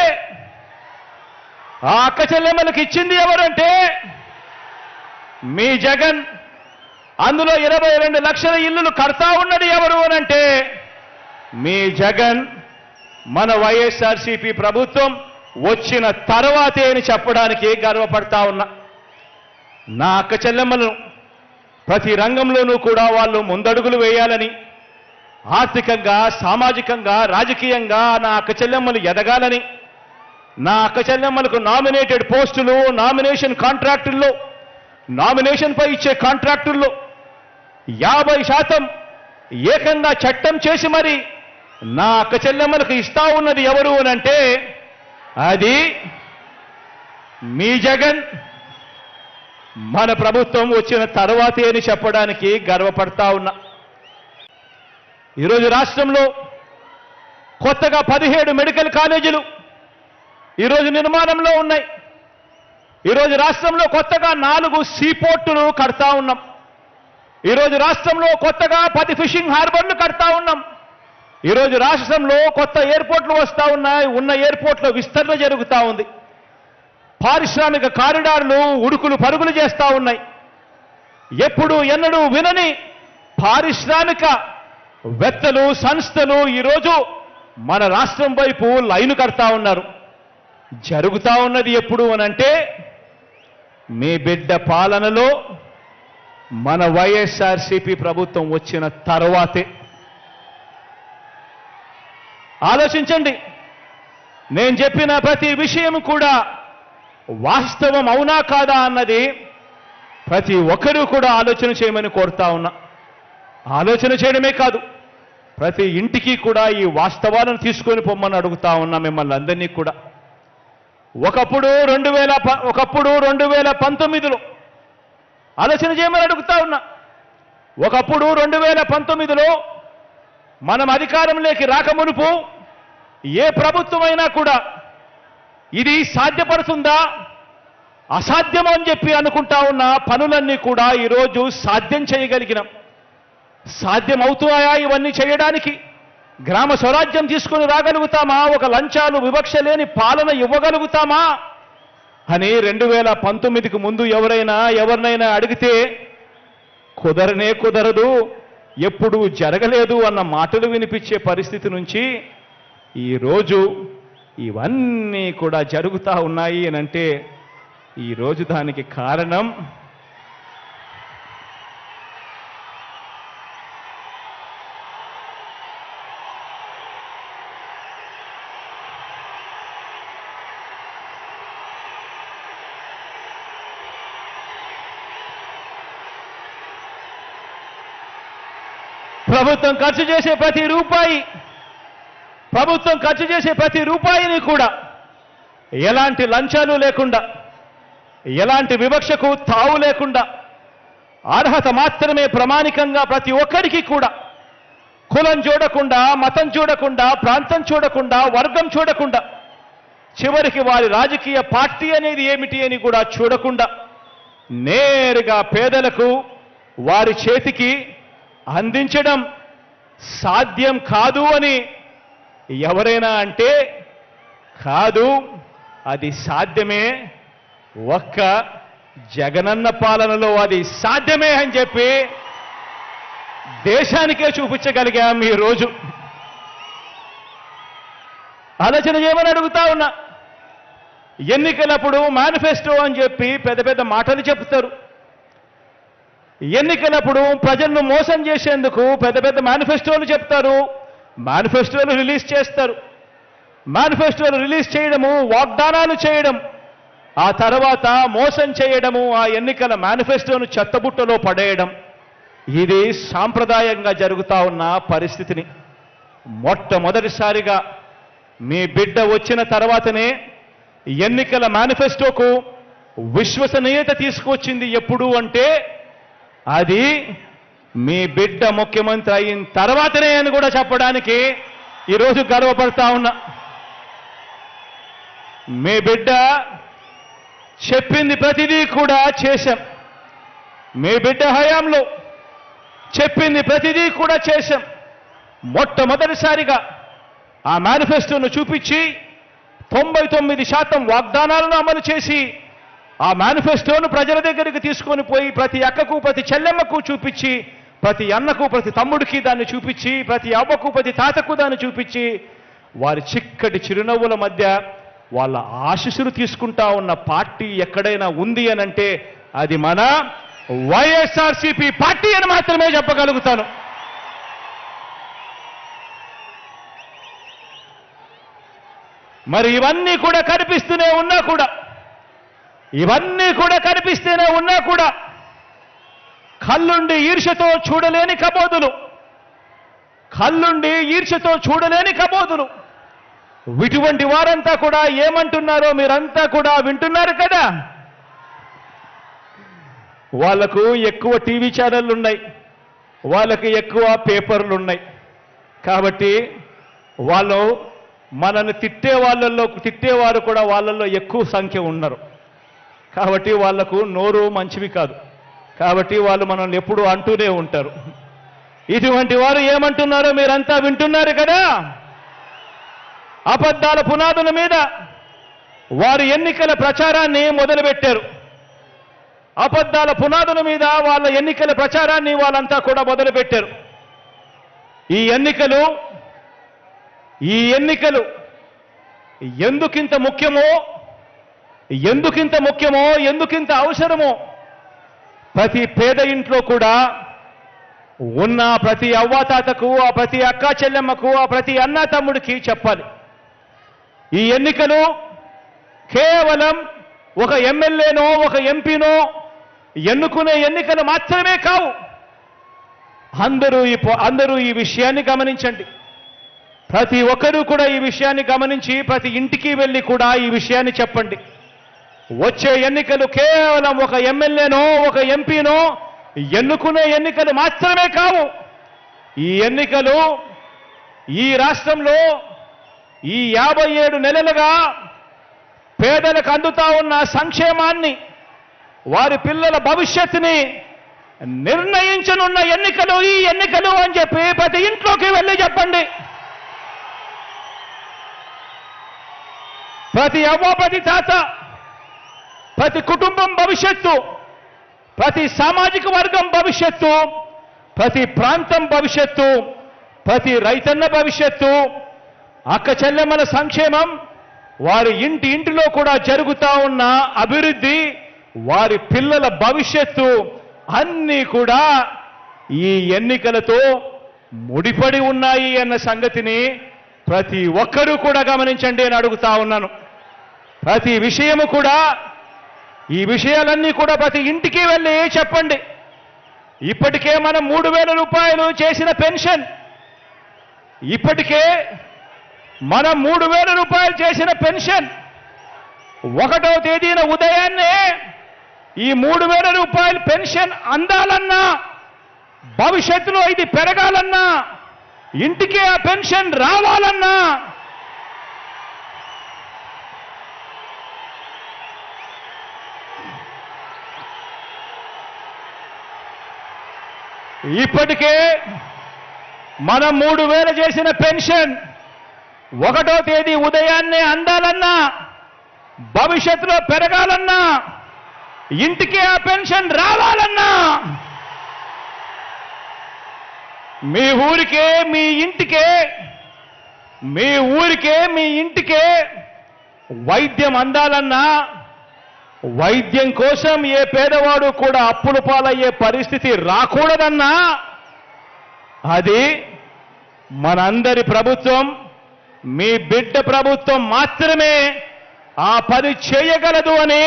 ఆ అక్క చెల్లెమ్మలకు ఇచ్చింది ఎవరంటే మీ జగన్. అందులో 22 లక్షల ఇళ్లు కడతా ఉన్నది ఎవరు అనంటే మీ జగన్. మన వైఎస్ఆర్సీపీ ప్రభుత్వం వచ్చిన తర్వాతే అని చెప్పడానికి గర్వపడతా ఉన్నా. నా అక్క చెల్లెమ్మలను ప్రతి రంగంలోనూ కూడా వాళ్ళు ముందడుగులు వేయాలని, ఆర్థికంగా, సామాజికంగా, రాజకీయంగా నా అక్క చెల్లెమ్మలు ఎదగాలని, నా అక్క చెల్లెమ్మలకు నామినేటెడ్ పోస్టులు, నామినేషన్ కాంట్రాక్టుల్లో, నామినేషన్ పై ఇచ్చే కాంట్రాక్టుల్లో 50% ఏకంగా చట్టం చేసి మరి నా అక్క చెల్లెమ్మలకు ఇస్తా ఉన్నది ఎవరు అనంటే అది మీ జగన్. మన ప్రభుత్వం వచ్చిన తర్వాతే అని చెప్పడానికి గర్వపడతా ఉన్నా. ఈరోజు రాష్ట్రంలో కొత్తగా 17 మెడికల్ కాలేజీలు ఈరోజు నిర్మాణంలో ఉన్నాయి. ఈరోజు రాష్ట్రంలో కొత్తగా 4 సీపోర్టులు కడతా ఉన్నాం. ఈరోజు రాష్ట్రంలో కొత్తగా 10 ఫిషింగ్ హార్బర్లు కడతా ఉన్నాం. ఈరోజు రాష్ట్రంలో కొత్త ఎయిర్పోర్ట్లు వస్తూ ఉన్నాయి. ఉన్న ఎయిర్పోర్ట్లో విస్తరణ జరుగుతూ ఉంది. పారిశ్రామిక కారిడార్లు ఉడుకులు పరుగులు చేస్తూ ఉన్నాయి. ఎప్పుడు ఎన్నడూ వినని పారిశ్రామిక వేత్తలు, సంస్థలు ఈరోజు మన రాష్ట్రం వైపు లైను కడతా ఉన్నారు. జరుగుతా ఉన్నది ఎప్పుడు అనంటే మీ బిడ్డ పాలనలో మన వైఎస్ఆర్సీపీ ప్రభుత్వం వచ్చిన తర్వాతే. ఆలోచించండి, నేను చెప్పిన ప్రతి విషయం కూడా వాస్తవం అవునా కాదా అన్నది ప్రతి ఒక్కరూ కూడా ఆలోచన చేయమని కోరుతా ఉన్నా. ఆలోచన చేయడమే కాదు, ప్రతి ఇంటికి కూడా ఈ వాస్తవాలను తీసుకొని పొమ్మని అడుగుతా ఉన్నా మిమ్మల్ని అందరినీ కూడా. ఒకప్పుడు 2019లో ఆలోచన చేయమని అడుగుతా ఉన్నా. ఒకప్పుడు 2019లో మనం అధికారంలోకి రాకమునుపు ఏ ప్రభుత్వమైనా కూడా ఇది సాధ్యపడుతుందా అసాధ్యం అని చెప్పి అనుకుంటా ఉన్న పనులన్నీ కూడా ఈరోజు సాధ్యం చేయగలిగినాం. సాధ్యమవుతాయా ఇవన్నీ చేయడానికి? గ్రామ స్వరాజ్యం తీసుకుని రాగలుగుతామా? ఒక లంచాలు వివక్ష లేని పాలన ఇవ్వగలుగుతామా అని 2019కు ముందు ఎవరినైనా అడిగితే కుదరనే కుదరదు, ఎప్పుడూ జరగలేదు అన్న మాటలు వినిపించే పరిస్థితి నుంచి ఈరోజు ఇవన్నీ కూడా జరుగుతూ ఉన్నాయి అనంటే ఈరోజు దానికి కారణం ప్రభుత్వం ఖర్చు చేసే ప్రతి రూపాయిని కూడా ఎలాంటి లంచాలు లేకుండా, ఎలాంటి వివక్షకు తావు లేకుండా, అర్హత మాత్రమే ప్రమాణికంగా ప్రతి ఒక్కరికి కూడా కులం చూడకుండా, మతం చూడకుండా, ప్రాంతం చూడకుండా, వర్గం చూడకుండా, చివరికి వారి రాజకీయ పార్టీ అనేది ఏమిటి అని కూడా చూడకుండా నేరుగా పేదలకు వారి చేతికి అందించడం సాధ్యం కాదు అని ఎవరైనా అంటే కాదు, అది సాధ్యమే. ఒక్క జగనన్న పాలనలో అది సాధ్యమే అని చెప్పి దేశానికే చూపించగలిగాం ఈ రోజు. ఆలోచన చేయమని అడుగుతా ఉన్నా. ఎన్నికలప్పుడు మేనిఫెస్టో అని చెప్పి పెద్ద పెద్ద మాటలు చెప్తారు. ఎన్నికలప్పుడు ప్రజలను మోసం చేసేందుకు పెద్ద పెద్ద మేనిఫెస్టోలు చెప్తారు, మేనిఫెస్టోలు రిలీజ్ చేస్తారు. మేనిఫెస్టోలు రిలీజ్ చేయడము, వాగ్దానాలు చేయడం, ఆ తర్వాత మోసం చేయడము, ఆ ఎన్నికల మేనిఫెస్టోను చెత్తబుట్టలో పడేయడం, ఇది సాంప్రదాయంగా జరుగుతా ఉన్న పరిస్థితిని మొట్టమొదటిసారిగా మీ బిడ్డ వచ్చిన తర్వాతనే ఎన్నికల మేనిఫెస్టోకు విశ్వసనీయత తీసుకొచ్చింది. ఎప్పుడు అంటే అది మీ బిడ్డ ముఖ్యమంత్రి అయిన తర్వాతనే అని కూడా చెప్పడానికి ఈరోజు గర్వపడతా ఉన్నా. మీ బిడ్డ చెప్పింది ప్రతిదీ కూడా చేశాం. మీ బిడ్డ హయాంలో చెప్పింది ప్రతిదీ కూడా చేశాం. మొట్టమొదటిసారిగా ఆ మేనిఫెస్టోను చూపించి 99% వాగ్దానాలను అమలు చేసి ఆ మేనిఫెస్టోను ప్రజల దగ్గరికి తీసుకొని పోయి ప్రతి అక్కకు, ప్రతి చెల్లెమ్మకు చూపించి, ప్రతి అన్నకు, ప్రతి తమ్ముడికి దాన్ని చూపించి, ప్రతి అవ్వకు, ప్రతి తాతకు దాన్ని చూపించి, వారి చిక్కటి చిరునవ్వుల మధ్య వాళ్ళ ఆశీస్సులు తీసుకుంటా ఉన్న పార్టీ ఎక్కడైనా ఉంది అనంటే అది మన వైఎస్ఆర్సీపీ పార్టీ అని మాత్రమే చెప్పగలుగుతాను. మరి ఇవన్నీ కూడా కనిపిస్తూనే ఉన్నా కూడా కళ్ళుండి ఈర్ష్యతో చూడలేని కబోదులు ఇటువంటి వారంతా కూడా ఏమంటున్నారో మీరంతా కూడా వింటున్నారు కదా. వాళ్లకు ఎక్కువ టీవీ ఛానళ్ళు ఉన్నాయి, వాళ్ళకి ఎక్కువ పేపర్లు ఉన్నాయి. కాబట్టి వాళ్ళు మనల్ని తిట్టేవారు కూడా వాళ్ళల్లో ఎక్కువ సంఖ్య ఉన్నారు. కాబట్టి వాళ్లకు నోరు మంచివి కాదు. కాబట్టి వాళ్ళు మనల్ని ఎప్పుడూ అంటూనే ఉంటారు. ఇటువంటి వారు ఏమంటున్నారో మీరంతా వింటున్నారు కదా. అబద్ధాల పునాదుల మీద వారు ఎన్నికల ప్రచారాన్ని మొదలుపెట్టారు. అబద్ధాల పునాదుల మీద వాళ్ళ ఎన్నికల ప్రచారాన్ని వాళ్ళంతా కూడా మొదలుపెట్టారు. ఈ ఈ ఎన్నికలు ఎందుకింత ముఖ్యమో, ఎందుకింత అవసరమో ప్రతి పేద ఇంట్లో కూడా ఉన్న ప్రతి అవ్వాతాతకు, ఆ ప్రతి అక్కా చెల్లెమ్మకు, ఆ ప్రతి అన్న తమ్ముడికి చెప్పాలి. ఈ ఎన్నికలు కేవలం ఒక ఎమ్మెల్యేనో ఒక ఎంపీనో ఎన్నుకునే ఎన్నికలు మాత్రమే కావు. అందరూ ఈ విషయాన్ని గమనించండి. ప్రతి ఒక్కరూ కూడా ఈ విషయాన్ని గమనించి ప్రతి ఇంటికి వెళ్ళి కూడా ఈ విషయాన్ని చెప్పండి. వచ్చే ఎన్నికలు కేవలం ఒక ఎమ్మెల్యేనో ఒక ఎంపీనో ఎన్నుకునే ఎన్నికలు మాత్రమే కావు. ఈ ఎన్నికలు ఈ రాష్ట్రంలో ఈ 57 నెలలుగా పేదలకు అందుతా ఉన్న సంక్షేమాన్ని, వారి పిల్లల భవిష్యత్తుని నిర్ణయించనున్న ఎన్నికలు ఈ ఎన్నికలు అని చెప్పి ప్రతి ఇంట్లోకి వెళ్ళి చెప్పండి. ప్రతి అవ్వ, ప్రతి తాత, ప్రతి కుటుంబం భవిష్యత్తు, ప్రతి సామాజిక వర్గం భవిష్యత్తు, ప్రతి ప్రాంతం భవిష్యత్తు, ప్రతి రైతన్న భవిష్యత్తు, అక్క చెల్లెమ్మల సంక్షేమం, వారి ఇంటిలో కూడా జరుగుతా ఉన్న అభివృద్ధి, వారి పిల్లల భవిష్యత్తు అన్నీ కూడా ఈ ఎన్నికలతో ముడిపడి ఉన్నాయి అన్న సంగతిని ప్రతి ఒక్కరూ కూడా గమనించండి అని అడుగుతా ఉన్నాను. ప్రతి విషయము కూడా, ఈ విషయాలన్నీ కూడా ప్రతి ఇంటికి వెళ్ళి చెప్పండి. ఇప్పటికే మనం 3,000 రూపాయలు చేసిన పెన్షన్, ఇప్పటికే మనం 3,000 రూపాయలు చేసిన పెన్షన్ 1వ తేదీన ఉదయాన్నే ఈ 3,000 రూపాయల పెన్షన్ అందాలన్నా, భవిష్యత్తులో ఇది పెరగాలన్నా, ఇంటికి ఆ పెన్షన్ రావాలన్నా ఇప్పటికే మనం 3,000 చేసిన పెన్షన్ 1వ తేదీ ఉదయాన్నే అందాలన్నా, భవిష్యత్తులో పెరగాలన్నా, ఇంటికి ఆ పెన్షన్ రావాలన్నా, మీ ఊరికే మీ ఇంటికే వైద్యం అందాలన్నా, వైద్యం కోసం ఏ పేదవాడు కూడా అప్పుల పాలయ్యే పరిస్థితి రాకూడదన్నా, అది మనందరి ప్రభుత్వం, మీ బిడ్డ ప్రభుత్వం మాత్రమే ఆ పని చేయగలదు అని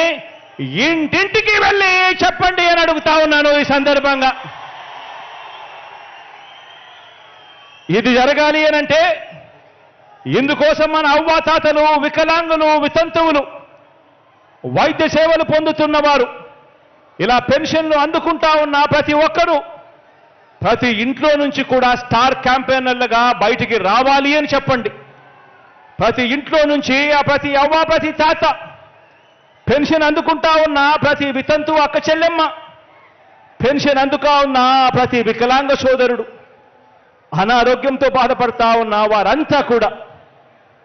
ఇంటింటికి వెళ్ళి చెప్పండి అని అడుగుతా ఉన్నాను ఈ సందర్భంగా. ఇది జరగాలి అనంటే ఇందుకోసం మన అవ్వాతాతలు, వికలాంగులు, వితంతువులు, వైద్య సేవలు పొందుతున్నవారు, ఇలా పెన్షన్లు అందుకుంటా ఉన్న ప్రతి ఒక్కరూ ప్రతి ఇంట్లో నుంచి కూడా స్టార్ క్యాంపెయినర్లుగా బయటికి రావాలి అని చెప్పండి. ప్రతి ఇంట్లో నుంచి ఆ ప్రతి అవ్వ, ప్రతి తాత, పెన్షన్ అందుకుంటా ఉన్న ప్రతి వితంతు అక్క చెల్లెమ్మ, పెన్షన్ అందుకా ఉన్న ప్రతి వికలాంగ సోదరుడు, అనారోగ్యంతో బాధపడతా ఉన్న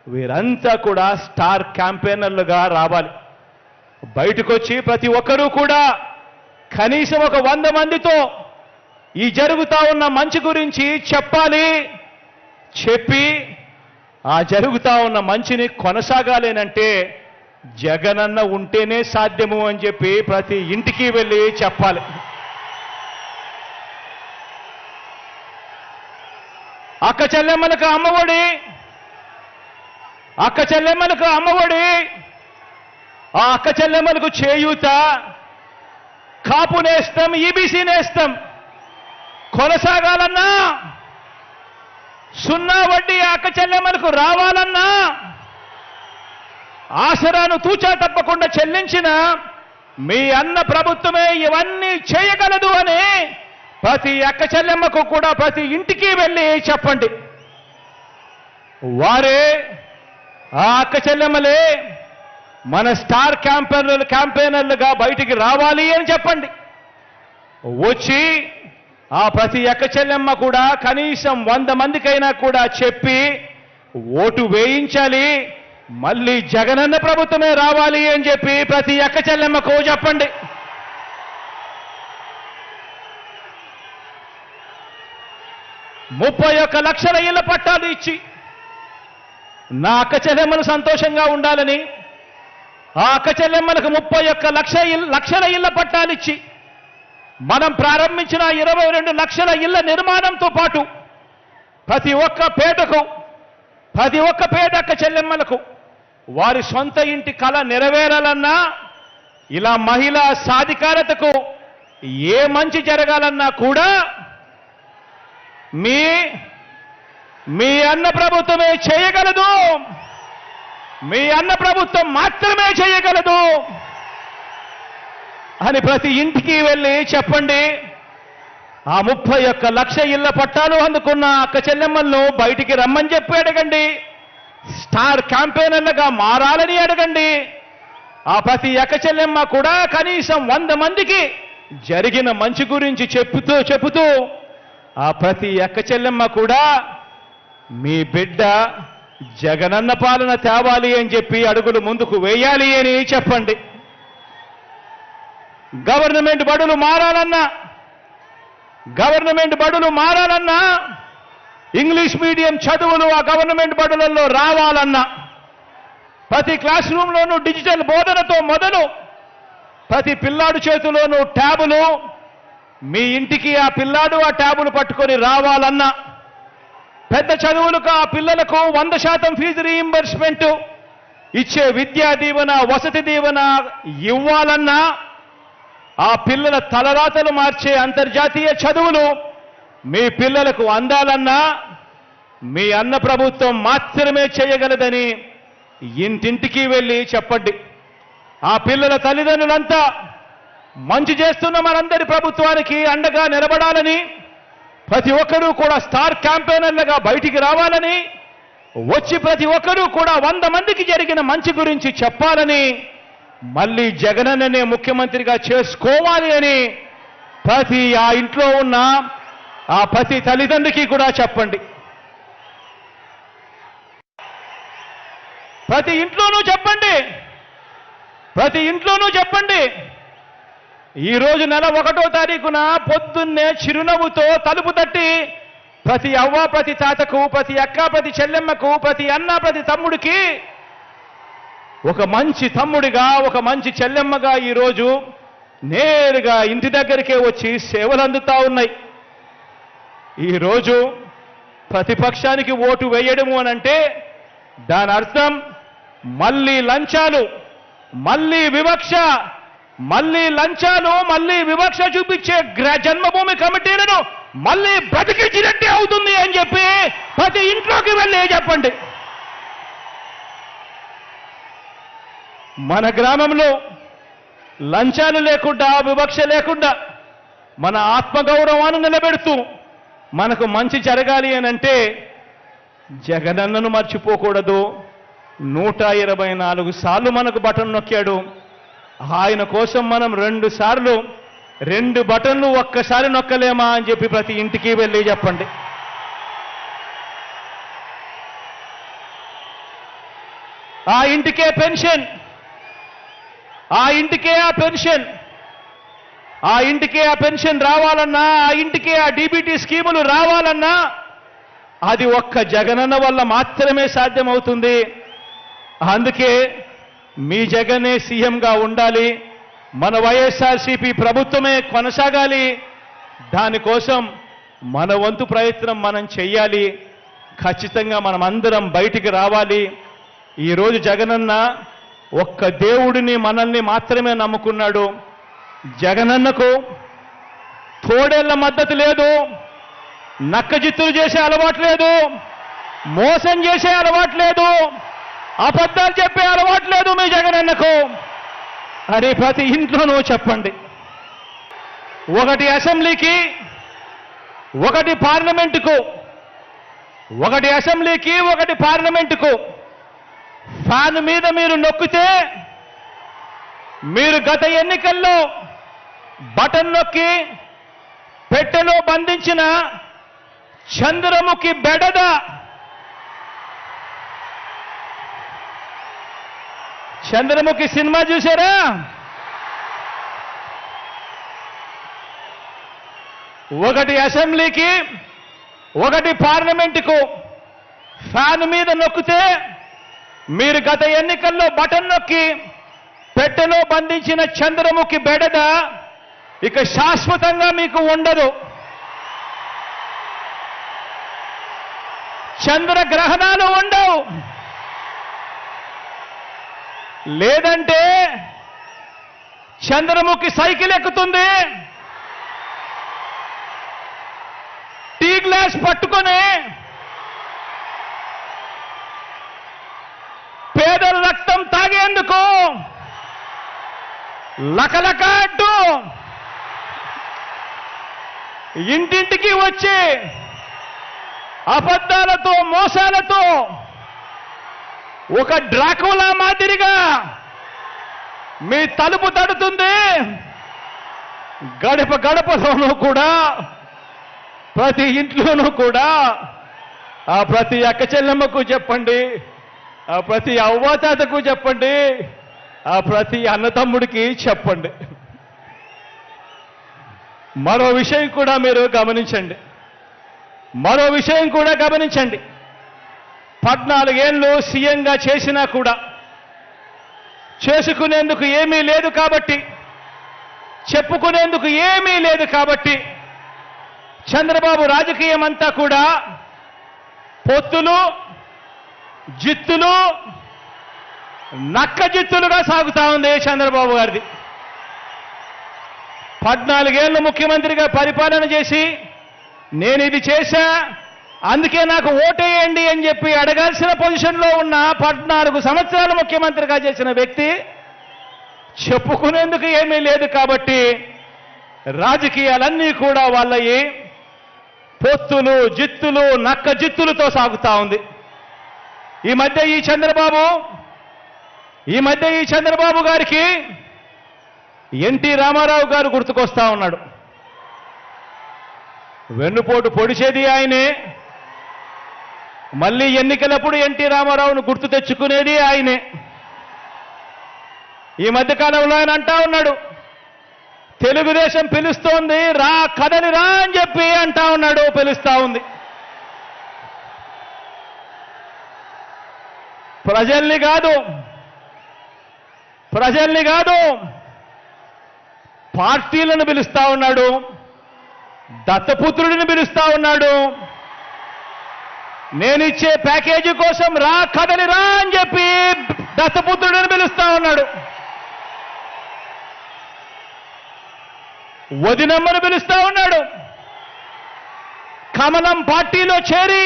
వీరంతా కూడా స్టార్ క్యాంపెయినర్లుగా రావాలి. బయటకు వచ్చి ప్రతి ఒక్కరూ కూడా కనీసం ఒక 100 మందితో ఈ జరుగుతా ఉన్న మంచి గురించి చెప్పాలి. చెప్పి ఆ జరుగుతా ఉన్న మంచిని కొనసాగాలేనంటే జగనన్న ఉంటేనే సాధ్యము అని చెప్పి ప్రతి ఇంటికి వెళ్ళి చెప్పాలి. అక్క చెల్లెమ్మలకు అమ్మఒడి, ఆ అక్క చెల్లెమ్మలకు చేయూత, కాపు నేస్తం, ఈబీసీ నేస్తం కొనసాగాలన్నా, 0 వడ్డీ అక్క చెల్లెమ్మలకు రావాలన్నా, ఆసరాను తూచా తప్పకుండా చెల్లించిన మీ అన్న ప్రభుత్వమే ఇవన్నీ చేయగలదు అని ప్రతి అక్క చెల్లెమ్మకు కూడా ప్రతి ఇంటికి వెళ్ళి చెప్పండి. వారే, ఆ అక్క చెల్లెమ్మలే మన స్టార్ క్యాంపెయినర్లుగా బయటికి రావాలి అని చెప్పండి. వచ్చి ఆ ప్రతి అక్క చెల్లెమ్మ కూడా కనీసం 100 మందికైనా కూడా చెప్పి ఓటు వేయించాలి, మళ్ళీ జగనన్న ప్రభుత్వమే రావాలి అని చెప్పి ప్రతి అక్క చెల్లెమ్మకు చెప్పండి. $31 లక్షల ఇళ్ల పట్టాలు ఇచ్చి నా అక్క చెల్లెమ్మలు సంతోషంగా ఉండాలని ఆ అక్క చెల్లెమ్మలకు 31 లక్షల ఇళ్ల పట్టాలిచ్చి మనం ప్రారంభించిన 22 లక్షల ఇళ్ల నిర్మాణంతో పాటు ప్రతి ఒక్క పేద అక్క చెల్లెమ్మలకు వారి సొంత ఇంటి కళ నెరవేరాలన్నా ఇలా మహిళా సాధికారతకు ఏ మంచి జరగాలన్నా కూడా మీ అన్న ప్రభుత్వమే చేయగలదు. మీ అన్న ప్రభుత్వం మాత్రమే చేయగలదు అని ప్రతి ఇంటికి వెళ్ళి చెప్పండి. ఆ 31 లక్ష ఇళ్ల పట్టాలు అందుకున్న అక్క చెల్లెమ్మలను బయటికి రమ్మని చెప్పి అడగండి. స్టార్ క్యాంపెయినర్లుగా మారాలని అడగండి. ఆ ప్రతి అక్క చెల్లెమ్మ కూడా కనీసం 100 మందికి జరిగిన మంచి గురించి చెబుతూ ఆ ప్రతి అక్క చెల్లెమ్మ కూడా మీ బిడ్డ జగనన్న పాలన తేవాలి అని చెప్పి అడుగులు ముందుకు వేయాలి అని చెప్పండి. గవర్నమెంట్ బడులు మారాలన్నా ఇంగ్లీష్ మీడియం చదువులు ఆ గవర్నమెంట్ బడులలో రావాలన్నా ప్రతి క్లాస్ రూమ్లోనూ డిజిటల్ బోధనతో మొదలు ప్రతి పిల్లాడు చేతిలోనూ ట్యాబులు, మీ ఇంటికి ఆ పిల్లాడు ఆ ట్యాబులు పట్టుకొని రావాలన్నా పెద్ద చదువులకు ఆ పిల్లలకు 100% ఫీజు రీయింబర్స్మెంట్ ఇచ్చే విద్యా దీవెన వసతి దీవెన ఇవ్వాలన్నా ఆ పిల్లల తలరాతలు మార్చే అంతర్జాతీయ చదువులు మీ పిల్లలకు అందాలన్నా మీ అన్న ప్రభుత్వం మాత్రమే చేయగలదని ఇంటింటికి వెళ్ళి చెప్పండి. ఆ పిల్లల తల్లిదండ్రులంతా మంచి చేస్తున్న మనందరి ప్రభుత్వానికి అండగా నిలబడాలని ప్రతి ఒక్కరూ కూడా స్టార్ క్యాంపెయినర్లుగా బయటికి రావాలని వచ్చి ప్రతి ఒక్కరూ కూడా 100 మందికి జరిగిన మంచి గురించి చెప్పాలని మళ్ళీ జగనన్ననే ముఖ్యమంత్రిగా చేసుకోవాలి అని ప్రతి ఆ ఇంట్లో ఉన్న ఆ ప్రతి తల్లిదండ్రికి కూడా చెప్పండి. ప్రతి ఇంట్లోనూ చెప్పండి. ఈరోజు నెల 1వ తారీఖున పొద్దున్నే చిరునవ్వుతో తలుపు తట్టి ప్రతి అవ్వ ప్రతి తాతకు ప్రతి అక్క ప్రతి చెల్లెమ్మకు ప్రతి అన్న ప్రతి తమ్ముడికి ఒక మంచి తమ్ముడిగా ఒక మంచి చెల్లెమ్మగా ఈరోజు నేరుగా ఇంటి దగ్గరికే వచ్చి సేవలు అందుతా ఉన్నాయి. ఈరోజు ప్రతిపక్షానికి ఓటు వేయడము అనంటే దాని అర్థం మళ్ళీ లంచాలు, మళ్ళీ వివక్ష, మళ్ళీ వివక్ష చూపించే జన్మభూమి కమిటీలను మళ్ళీ బ్రతికించినట్టే అవుతుంది అని చెప్పి ప్రతి ఇంట్లోకి వెళ్ళి చెప్పండి. మన గ్రామంలో లంచాలు లేకుండా వివక్ష లేకుండా మన ఆత్మగౌరవాన్ని నిలబెడుతూ మనకు మంచి జరగాలి అని అంటే జగనన్నను మర్చిపోకూడదు. 124 సార్లు మనకు బటన్ నొక్కాడు. ఆయన కోసం మనం 2 సార్లు 2 బటన్లు ఒక్కసారి నొక్కలేమా అని చెప్పి ప్రతి ఇంటికి వెళ్ళి చెప్పండి. ఆ ఇంటికే పెన్షన్, ఆ పెన్షన్ రావాలన్నా, ఆ ఇంటికే ఆ డీబీటీ స్కీములు రావాలన్నా అది ఒక్క జగనన్న వల్ల మాత్రమే సాధ్యమవుతుంది. అందుకే మీ జగనే సీఎంగా ఉండాలి, మన వైఎస్ఆర్సీపీ ప్రభుత్వమే కొనసాగాలి. దానికోసం మన వంతు ప్రయత్నం మనం చెయ్యాలి. ఖచ్చితంగా మనం అందరం బయటికి రావాలి. ఈరోజు జగనన్న ఒక్క దేవుడిని మనల్ని మాత్రమే నమ్ముకున్నాడు. జగనన్నకు తోడేళ్ల మద్దతు లేదు, నక్కజిత్తులు చేసే అలవాటు లేదు, మోసం చేసే అలవాటు లేదు, అబద్ధాలు చెప్పే అలవాటు లేదు మీ జగనన్నకు అని ప్రతి ఇంట్లోనూ చెప్పండి. ఒకటి అసెంబ్లీకి, ఒకటి పార్లమెంటుకు ఫ్యాన్ మీద మీరు నొక్కితే మీరు గత ఎన్నికల్లో బటన్ నొక్కి పెట్టెలో బంధించిన చంద్రముఖి బెడద చంద్రముఖి సినిమా చూసారా? ఒకటి అసెంబ్లీకి, ఒకటి పార్లమెంటుకు ఫ్యాన్ మీద నొక్కితే మీరు గత ఎన్నికల్లో బటన్ నొక్కి పెట్టెలో బంధించిన చంద్రముఖి బెడద ఇక శాశ్వతంగా మీకు ఉండదు. చంద్రగ్రహణాలు ఉండవు. లేదంటే చంద్రముఖి సైకిల్ ఎక్కుతుంది, టీ గ్లాస్ పట్టుకొని పేదల రక్తం తాగేందుకు లకలక అంటూ ఇంటింటికి వచ్చి అబద్ధాలతో మోసాలతో ఒక డ్రాకులా మాదిరిగా మీ తలుపు తడుతుంది. గడప గడపలోనూ కూడా ప్రతి ఇంట్లోనూ కూడా ఆ ప్రతి అక్క చెల్లెమ్మకు చెప్పండి, ఆ ప్రతి అవ్వాతాతకు చెప్పండి, ఆ ప్రతి అన్నతమ్ముడికి చెప్పండి. మరో విషయం కూడా మీరు గమనించండి. 14 ఏళ్ళు సీఎంగా చేసినా కూడా చేసుకునేందుకు ఏమీ లేదు కాబట్టి, చెప్పుకునేందుకు ఏమీ లేదు కాబట్టి చంద్రబాబు రాజకీయం అంతా కూడా పొత్తులు, జిత్తులు, నక్క జిత్తులుగా సాగుతా ఉంది చంద్రబాబు గారిది. 14 ఏళ్ళు ముఖ్యమంత్రిగా పరిపాలన చేసి నేను ఇది చేశా అందుకే నాకు ఓటేయండి అని చెప్పి అడగాల్సిన పొజిషన్లో ఉన్న 14 సంవత్సరాలు ముఖ్యమంత్రిగా చేసిన వ్యక్తి చెప్పుకునేందుకు ఏమీ లేదు కాబట్టి రాజకీయాలన్నీ కూడా వాళ్ళయి పొత్తులు, జిత్తులు, నక్క జిత్తులతో సాగుతా ఉంది. ఈ మధ్య ఈ చంద్రబాబు గారికి ఎన్టీ రామారావు గారు గుర్తుకొస్తా ఉన్నాడు. వెన్నుపోటు పొడిచేది ఆయనే, మళ్ళీ ఎన్నికలప్పుడు ఎన్టీ రామారావును గుర్తు తెచ్చుకునేది ఆయనే. ఈ మధ్యకాలంలో ఆయన అంటా ఉన్నాడు, తెలుగుదేశం పిలుస్తోంది రా కదలి రా అని చెప్పి అంటా ఉన్నాడు, పిలుస్తా ఉంది. ప్రజల్ని కాదు పార్టీలను పిలుస్తా ఉన్నాడు, దత్తపుత్రుడిని పిలుస్తా ఉన్నాడు. నేనిచ్చే ప్యాకేజీ కోసం రా కదలి రా అని చెప్పి దత్తపుత్రుడిని పిలుస్తా ఉన్నాడు. వదినమ్మను పిలుస్తా ఉన్నాడు. కమలం పార్టీలో చేరి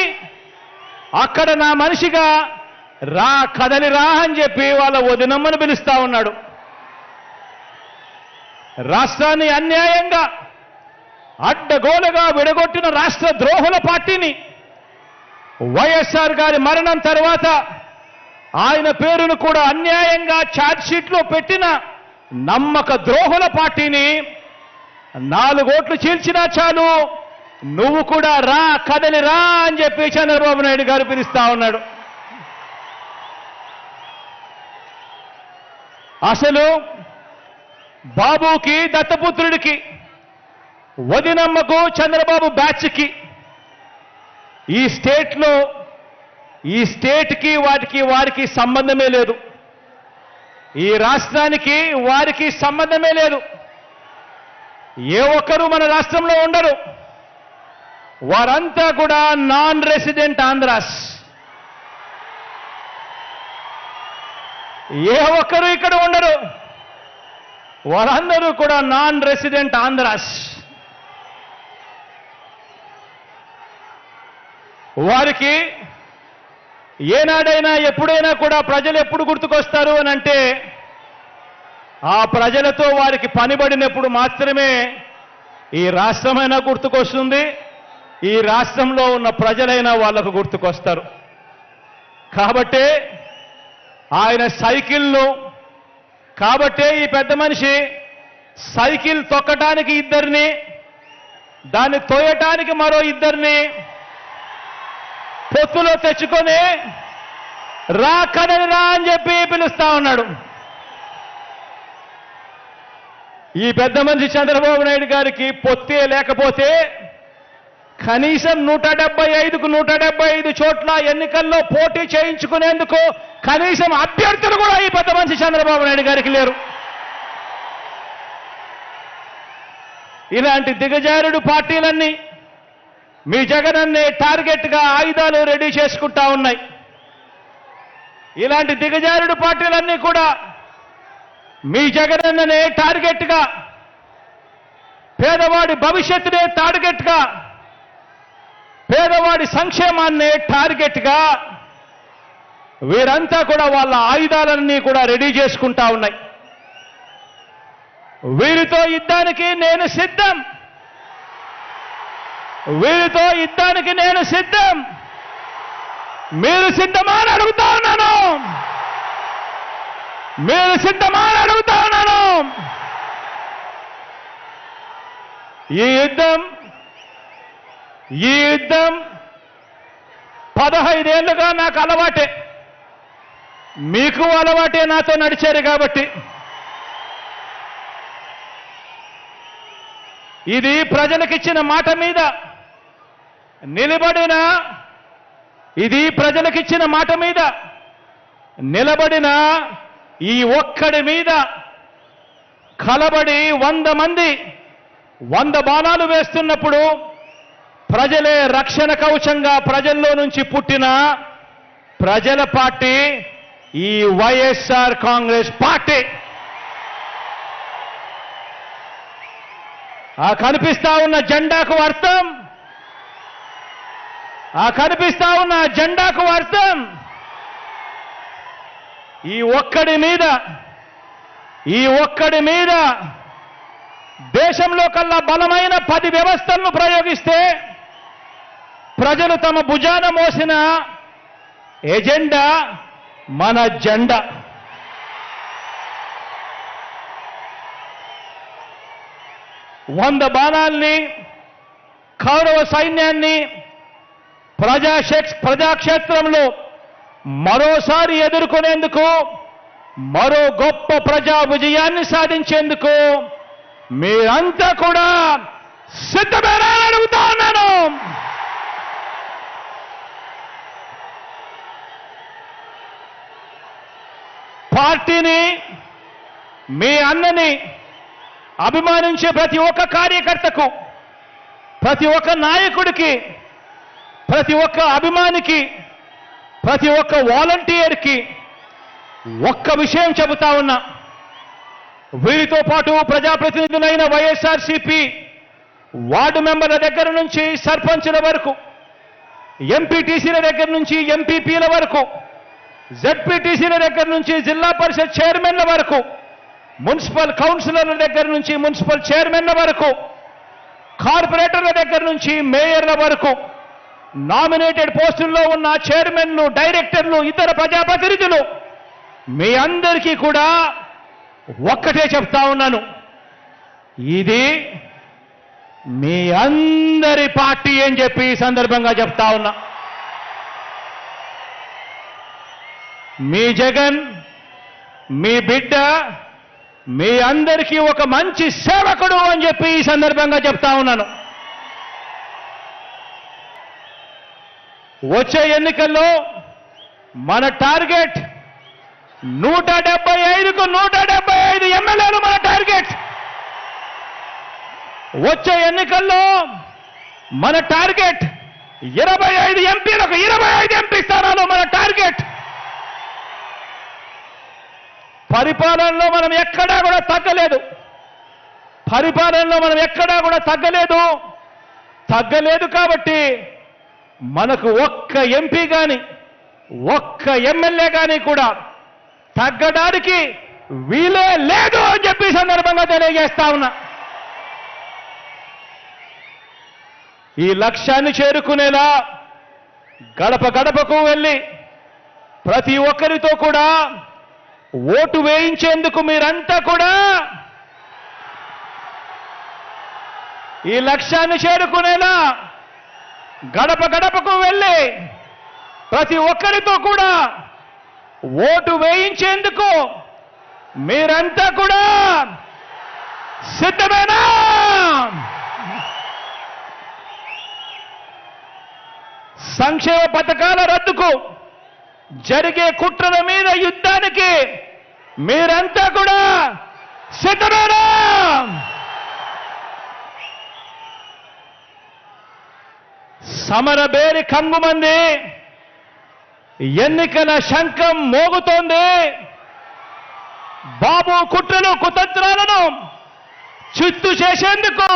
అక్కడ నా మనిషిగా రా కదలి రా అని చెప్పి వాళ్ళ వదినమ్మను పిలుస్తా ఉన్నాడు. రాష్ట్రాన్ని అన్యాయంగా అడ్డగోలుగా విడగొట్టిన రాష్ట్ర ద్రోహుల పార్టీని వైఎస్ఆర్ గారి మరణం తర్వాత ఆయన పేరును కూడా అన్యాయంగా ఛార్జ్షీట్లో పెట్టిన నమ్మక ద్రోహుల పార్టీని 4 ఓట్లు చీల్చినా చాలు నువ్వు కూడా రా కదలి రా అని చెప్పి చంద్రబాబు నాయుడు గారు పిలుస్తా ఉన్నాడు. అసలు బాబుకి, దత్తపుత్రుడికి, వదినమ్మకు, చంద్రబాబు బ్యాచ్కి ఈ స్టేట్కి వారికి సంబంధమే లేదు. ఈ రాష్ట్రానికి వారికి సంబంధమే లేదు. ఏ ఒక్కరూ మన రాష్ట్రంలో ఉండరు. వారంతా కూడా నాన్ రెసిడెంట్ ఆంధ్రాస్. ఏ ఒక్కరూ ఇక్కడ ఉండరు. వారందరూ కూడా నాన్ రెసిడెంట్ ఆంధ్రాస్. వారికి ఏనాడైనా ఎప్పుడైనా కూడా ప్రజలు ఎప్పుడు గుర్తుకొస్తారు అని అంటే ఆ ప్రజలతో వారికి పనిబడినప్పుడు మాత్రమే ఈ రాష్ట్రమైనా గుర్తుకొస్తుంది, ఈ రాష్ట్రంలో ఉన్న ప్రజలైనా వాళ్లకు గుర్తుకొస్తారు. కాబట్టే ఆయన కాబట్టే ఈ పెద్ద మనిషి సైకిల్ తొక్కటానికి 2 దాన్ని తోయటానికి మరో 2 పొత్తులో తెచ్చుకొని రా కదలి రా అని చెప్పి పిలుస్తా ఉన్నాడు. ఈ పెద్ద మనిషి చంద్రబాబు నాయుడు గారికి పొత్తే లేకపోతే కనీసం 175కు 175 చోట్ల ఎన్నికల్లో పోటీ చేయించుకునేందుకు కనీసం అభ్యర్థులు కూడా ఈ పెద్ద మనిషి చంద్రబాబు నాయుడు గారికి లేరు. ఇలాంటి దిగజారుడు పార్టీలన్నీ మీ జగనన్నే టార్గెట్గా ఆయుధాలు రెడీ చేసుకుంటా ఉన్నాయి. ఇలాంటి దిగజారుడు పార్టీలన్నీ కూడా మీ జగనన్ననే టార్గెట్గా, పేదవాడి భవిష్యత్తునే టార్గెట్గా, పేదవాడి సంక్షేమాన్నే టార్గెట్గా వీరంతా కూడా వాళ్ళ ఆయుధాలన్నీ కూడా రెడీ చేసుకుంటా ఉన్నాయి. వీరితో యుద్ధానికి నేను సిద్ధం, వీరితో యుద్ధానికి నేను సిద్ధం. మీరు సిద్ధమా అని అడుగుతా ఉన్నాను, మీరు సిద్ధమా అని అడుగుతా ఉన్నాను. ఈ యుద్ధం 15 ఏళ్లుగా నాకు అలవాటే, మీకు అలవాటే నాతో నడిచారు కాబట్టి. ఇది ప్రజలకిచ్చిన మాట మీద నిలబడిన, ఇది ప్రజలకిచ్చిన మాట మీద నిలబడిన ఈ ఒక్కడి మీద కలబడి 100 మంది 100 బాణాలు వేస్తున్నప్పుడు ప్రజలే రక్షణ కవచంగా ప్రజల్లో నుంచి పుట్టిన ప్రజల పార్టీ ఈ వైఎస్ఆర్ కాంగ్రెస్ పార్టీ. ఆ కనిపిస్తా ఉన్న జెండాకు అర్థం, ఆ కనిపిస్తా ఉన్న జెండాకు అర్థం ఈ ఒక్కడి మీద దేశంలో కల్లా బలమైన 10 వ్యవస్థలను ప్రయోగిస్తే ప్రజలు తమ భుజాన మోసిన ఎజెండా మన జెండా. వంద బాణాల్ని, కౌరవ సైన్యాన్ని ప్రజాక్షేత్రంలో మరోసారి ఎదుర్కొనేందుకు, మరో గొప్ప ప్రజా విజయాన్ని సాధించేందుకు మీరంతా కూడా సిద్ధమేనా అని అడుగుతా ఉన్నాను. పార్టీని, మీ అన్నని అభిమానించే ప్రతి ఒక్క కార్యకర్తకు, ప్రతి ఒక్క నాయకుడికి, ప్రతి ఒక్క అభిమానికి, ప్రతి ఒక్క వాలంటీర్కి ఒక్క విషయం చెబుతా ఉన్నా. వీరితో పాటు ప్రజాప్రతినిధులైన వైఎస్ఆర్సీపీ వార్డు మెంబర్ల దగ్గర నుంచి సర్పంచుల వరకు, ఎంపీటీసీల దగ్గర నుంచి ఎంపీపీల వరకు, జెడ్పీటీసీల దగ్గర నుంచి జిల్లా పరిషత్ చైర్మన్ల వరకు, మున్సిపల్ కౌన్సిలర్ల దగ్గర నుంచి మున్సిపల్ చైర్మన్ల వరకు, కార్పొరేటర్ల దగ్గర నుంచి మేయర్ల వరకు, నామినేటెడ్ పోస్టుల్లో ఉన్న చైర్మన్లు, డైరెక్టర్లు, ఇతర ప్రజాప్రతినిధులు మీ అందరికీ కూడా ఒక్కటే చెప్తా ఉన్నాను, ఇది మీ అందరి పార్టీ అని చెప్పి ఈ సందర్భంగా చెప్తా ఉన్నా. మీ జగన్, మీ బిడ్డ మీ అందరికీ ఒక మంచి సేవకుడు అని చెప్పి ఈ సందర్భంగా చెప్తా ఉన్నాను. వచ్చే ఎన్నికల్లో మన టార్గెట్ 175కు 175 ఎమ్మెల్యేలు మన టార్గెట్. వచ్చే ఎన్నికల్లో మన టార్గెట్ 25 ఎంపీలకు 25 ఎంపీ స్థానాలు మన టార్గెట్. పరిపాలనలో మనం ఎక్కడా కూడా తగ్గలేదు, పరిపాలనలో మనం ఎక్కడా కూడా తగ్గలేదు కాబట్టి మనకు ఒక్క ఎంపీ కానీ ఒక్క ఎమ్మెల్యే కానీ కూడా తగ్గడానికి వీలే లేదు అని చెప్పి సందర్భంగా తెలియజేస్తా ఉన్నా. ఈ లక్ష్యాన్ని చేరుకునేలా గడప గడపకు వెళ్ళి ప్రతి ఒక్కరితో కూడా ఓటు వేయించేందుకు మీరంతా కూడా ఈ లక్ష్యాన్ని చేరుకునేలా గడప గడపకు వెళ్ళి ప్రతి ఒక్కరితో కూడా ఓటు వేయించేందుకు మీరంతా కూడా సిద్ధమేనా? సంక్షేమ పథకాల రద్దుకు జరిగే కుట్రల మీద యుద్ధానికి మీరంతా కూడా సిద్ధమేనా? సమరబేరి కంగుమంది, ఎన్నికల శంఖం మోగుతోంది. బాబు కుట్రలు కుతంత్రాలను చిత్తు చేసేందుకు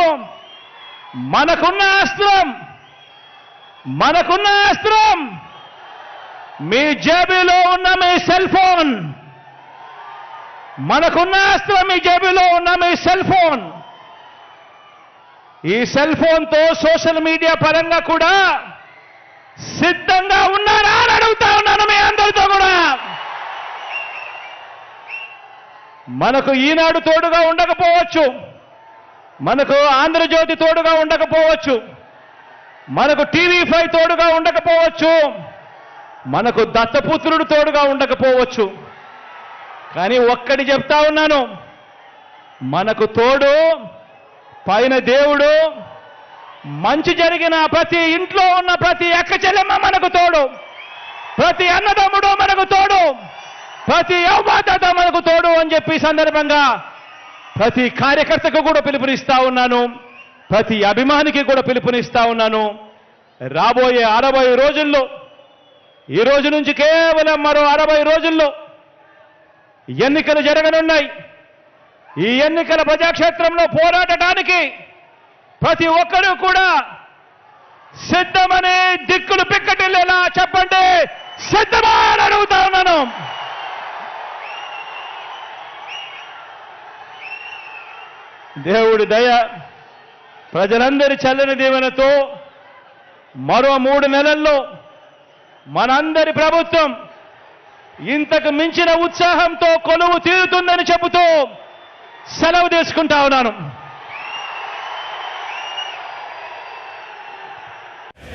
మనకున్న అస్త్రం మీ జేబులో ఉన్న మీ సెల్ ఫోన్. మనకున్న అస్త్రం మీ జేబులో ఉన్న మీ సెల్ ఫోన్. ఈ సెల్ ఫోన్తో సోషల్ మీడియా పరంగా కూడా సిద్ధంగా ఉన్నారా అని అడుగుతా ఉన్నాను మీ అందరితో కూడా. మనకు ఈనాడు తోడుగా ఉండకపోవచ్చు, మనకు ఆంధ్రజ్యోతి తోడుగా ఉండకపోవచ్చు, మనకు టీవీ5 తోడుగా ఉండకపోవచ్చు, మనకు దత్తపుత్రుడు తోడుగా ఉండకపోవచ్చు. కానీ ఒక్కటి చెప్తా ఉన్నాను, మనకు తోడు పైన దేవుడు. మంచి జరిగిన ప్రతి ఇంట్లో ఉన్న ప్రతి అక్క చెల్లెమ్మ మనకు తోడు, ప్రతి అన్నదమ్ముడు మనకు తోడు, ప్రతి అవమాత మనకు తోడు అని చెప్పి సందర్భంగా ప్రతి కార్యకర్తకు కూడా పిలుపునిస్తా ఉన్నాను, ప్రతి అభిమానికి కూడా పిలుపునిస్తా ఉన్నాను. రాబోయే 60 రోజుల్లో, ఈ రోజు నుంచి కేవలం మరో 60 రోజుల్లో ఎన్నికలు జరగనున్నాయి. ఈ ఎన్నికల ప్రజాక్షేత్రంలో పోరాడటానికి ప్రతి ఒక్కరూ కూడా సిద్ధమని దిక్కులు పిక్కటిల్లేలా చెప్పండి, సిద్ధమా అని అడుగుతా ఉన్నాను. దేవుడి దయ, ప్రజలందరి చల్లని దీవెనతో మరో 3 నెలల్లో మనందరి ప్రభుత్వం ఇంతకు మించిన ఉత్సాహంతో కొలువు తీరుతుందని చెబుతూ సెలవు తీసుకుంటా ఉన్నాను.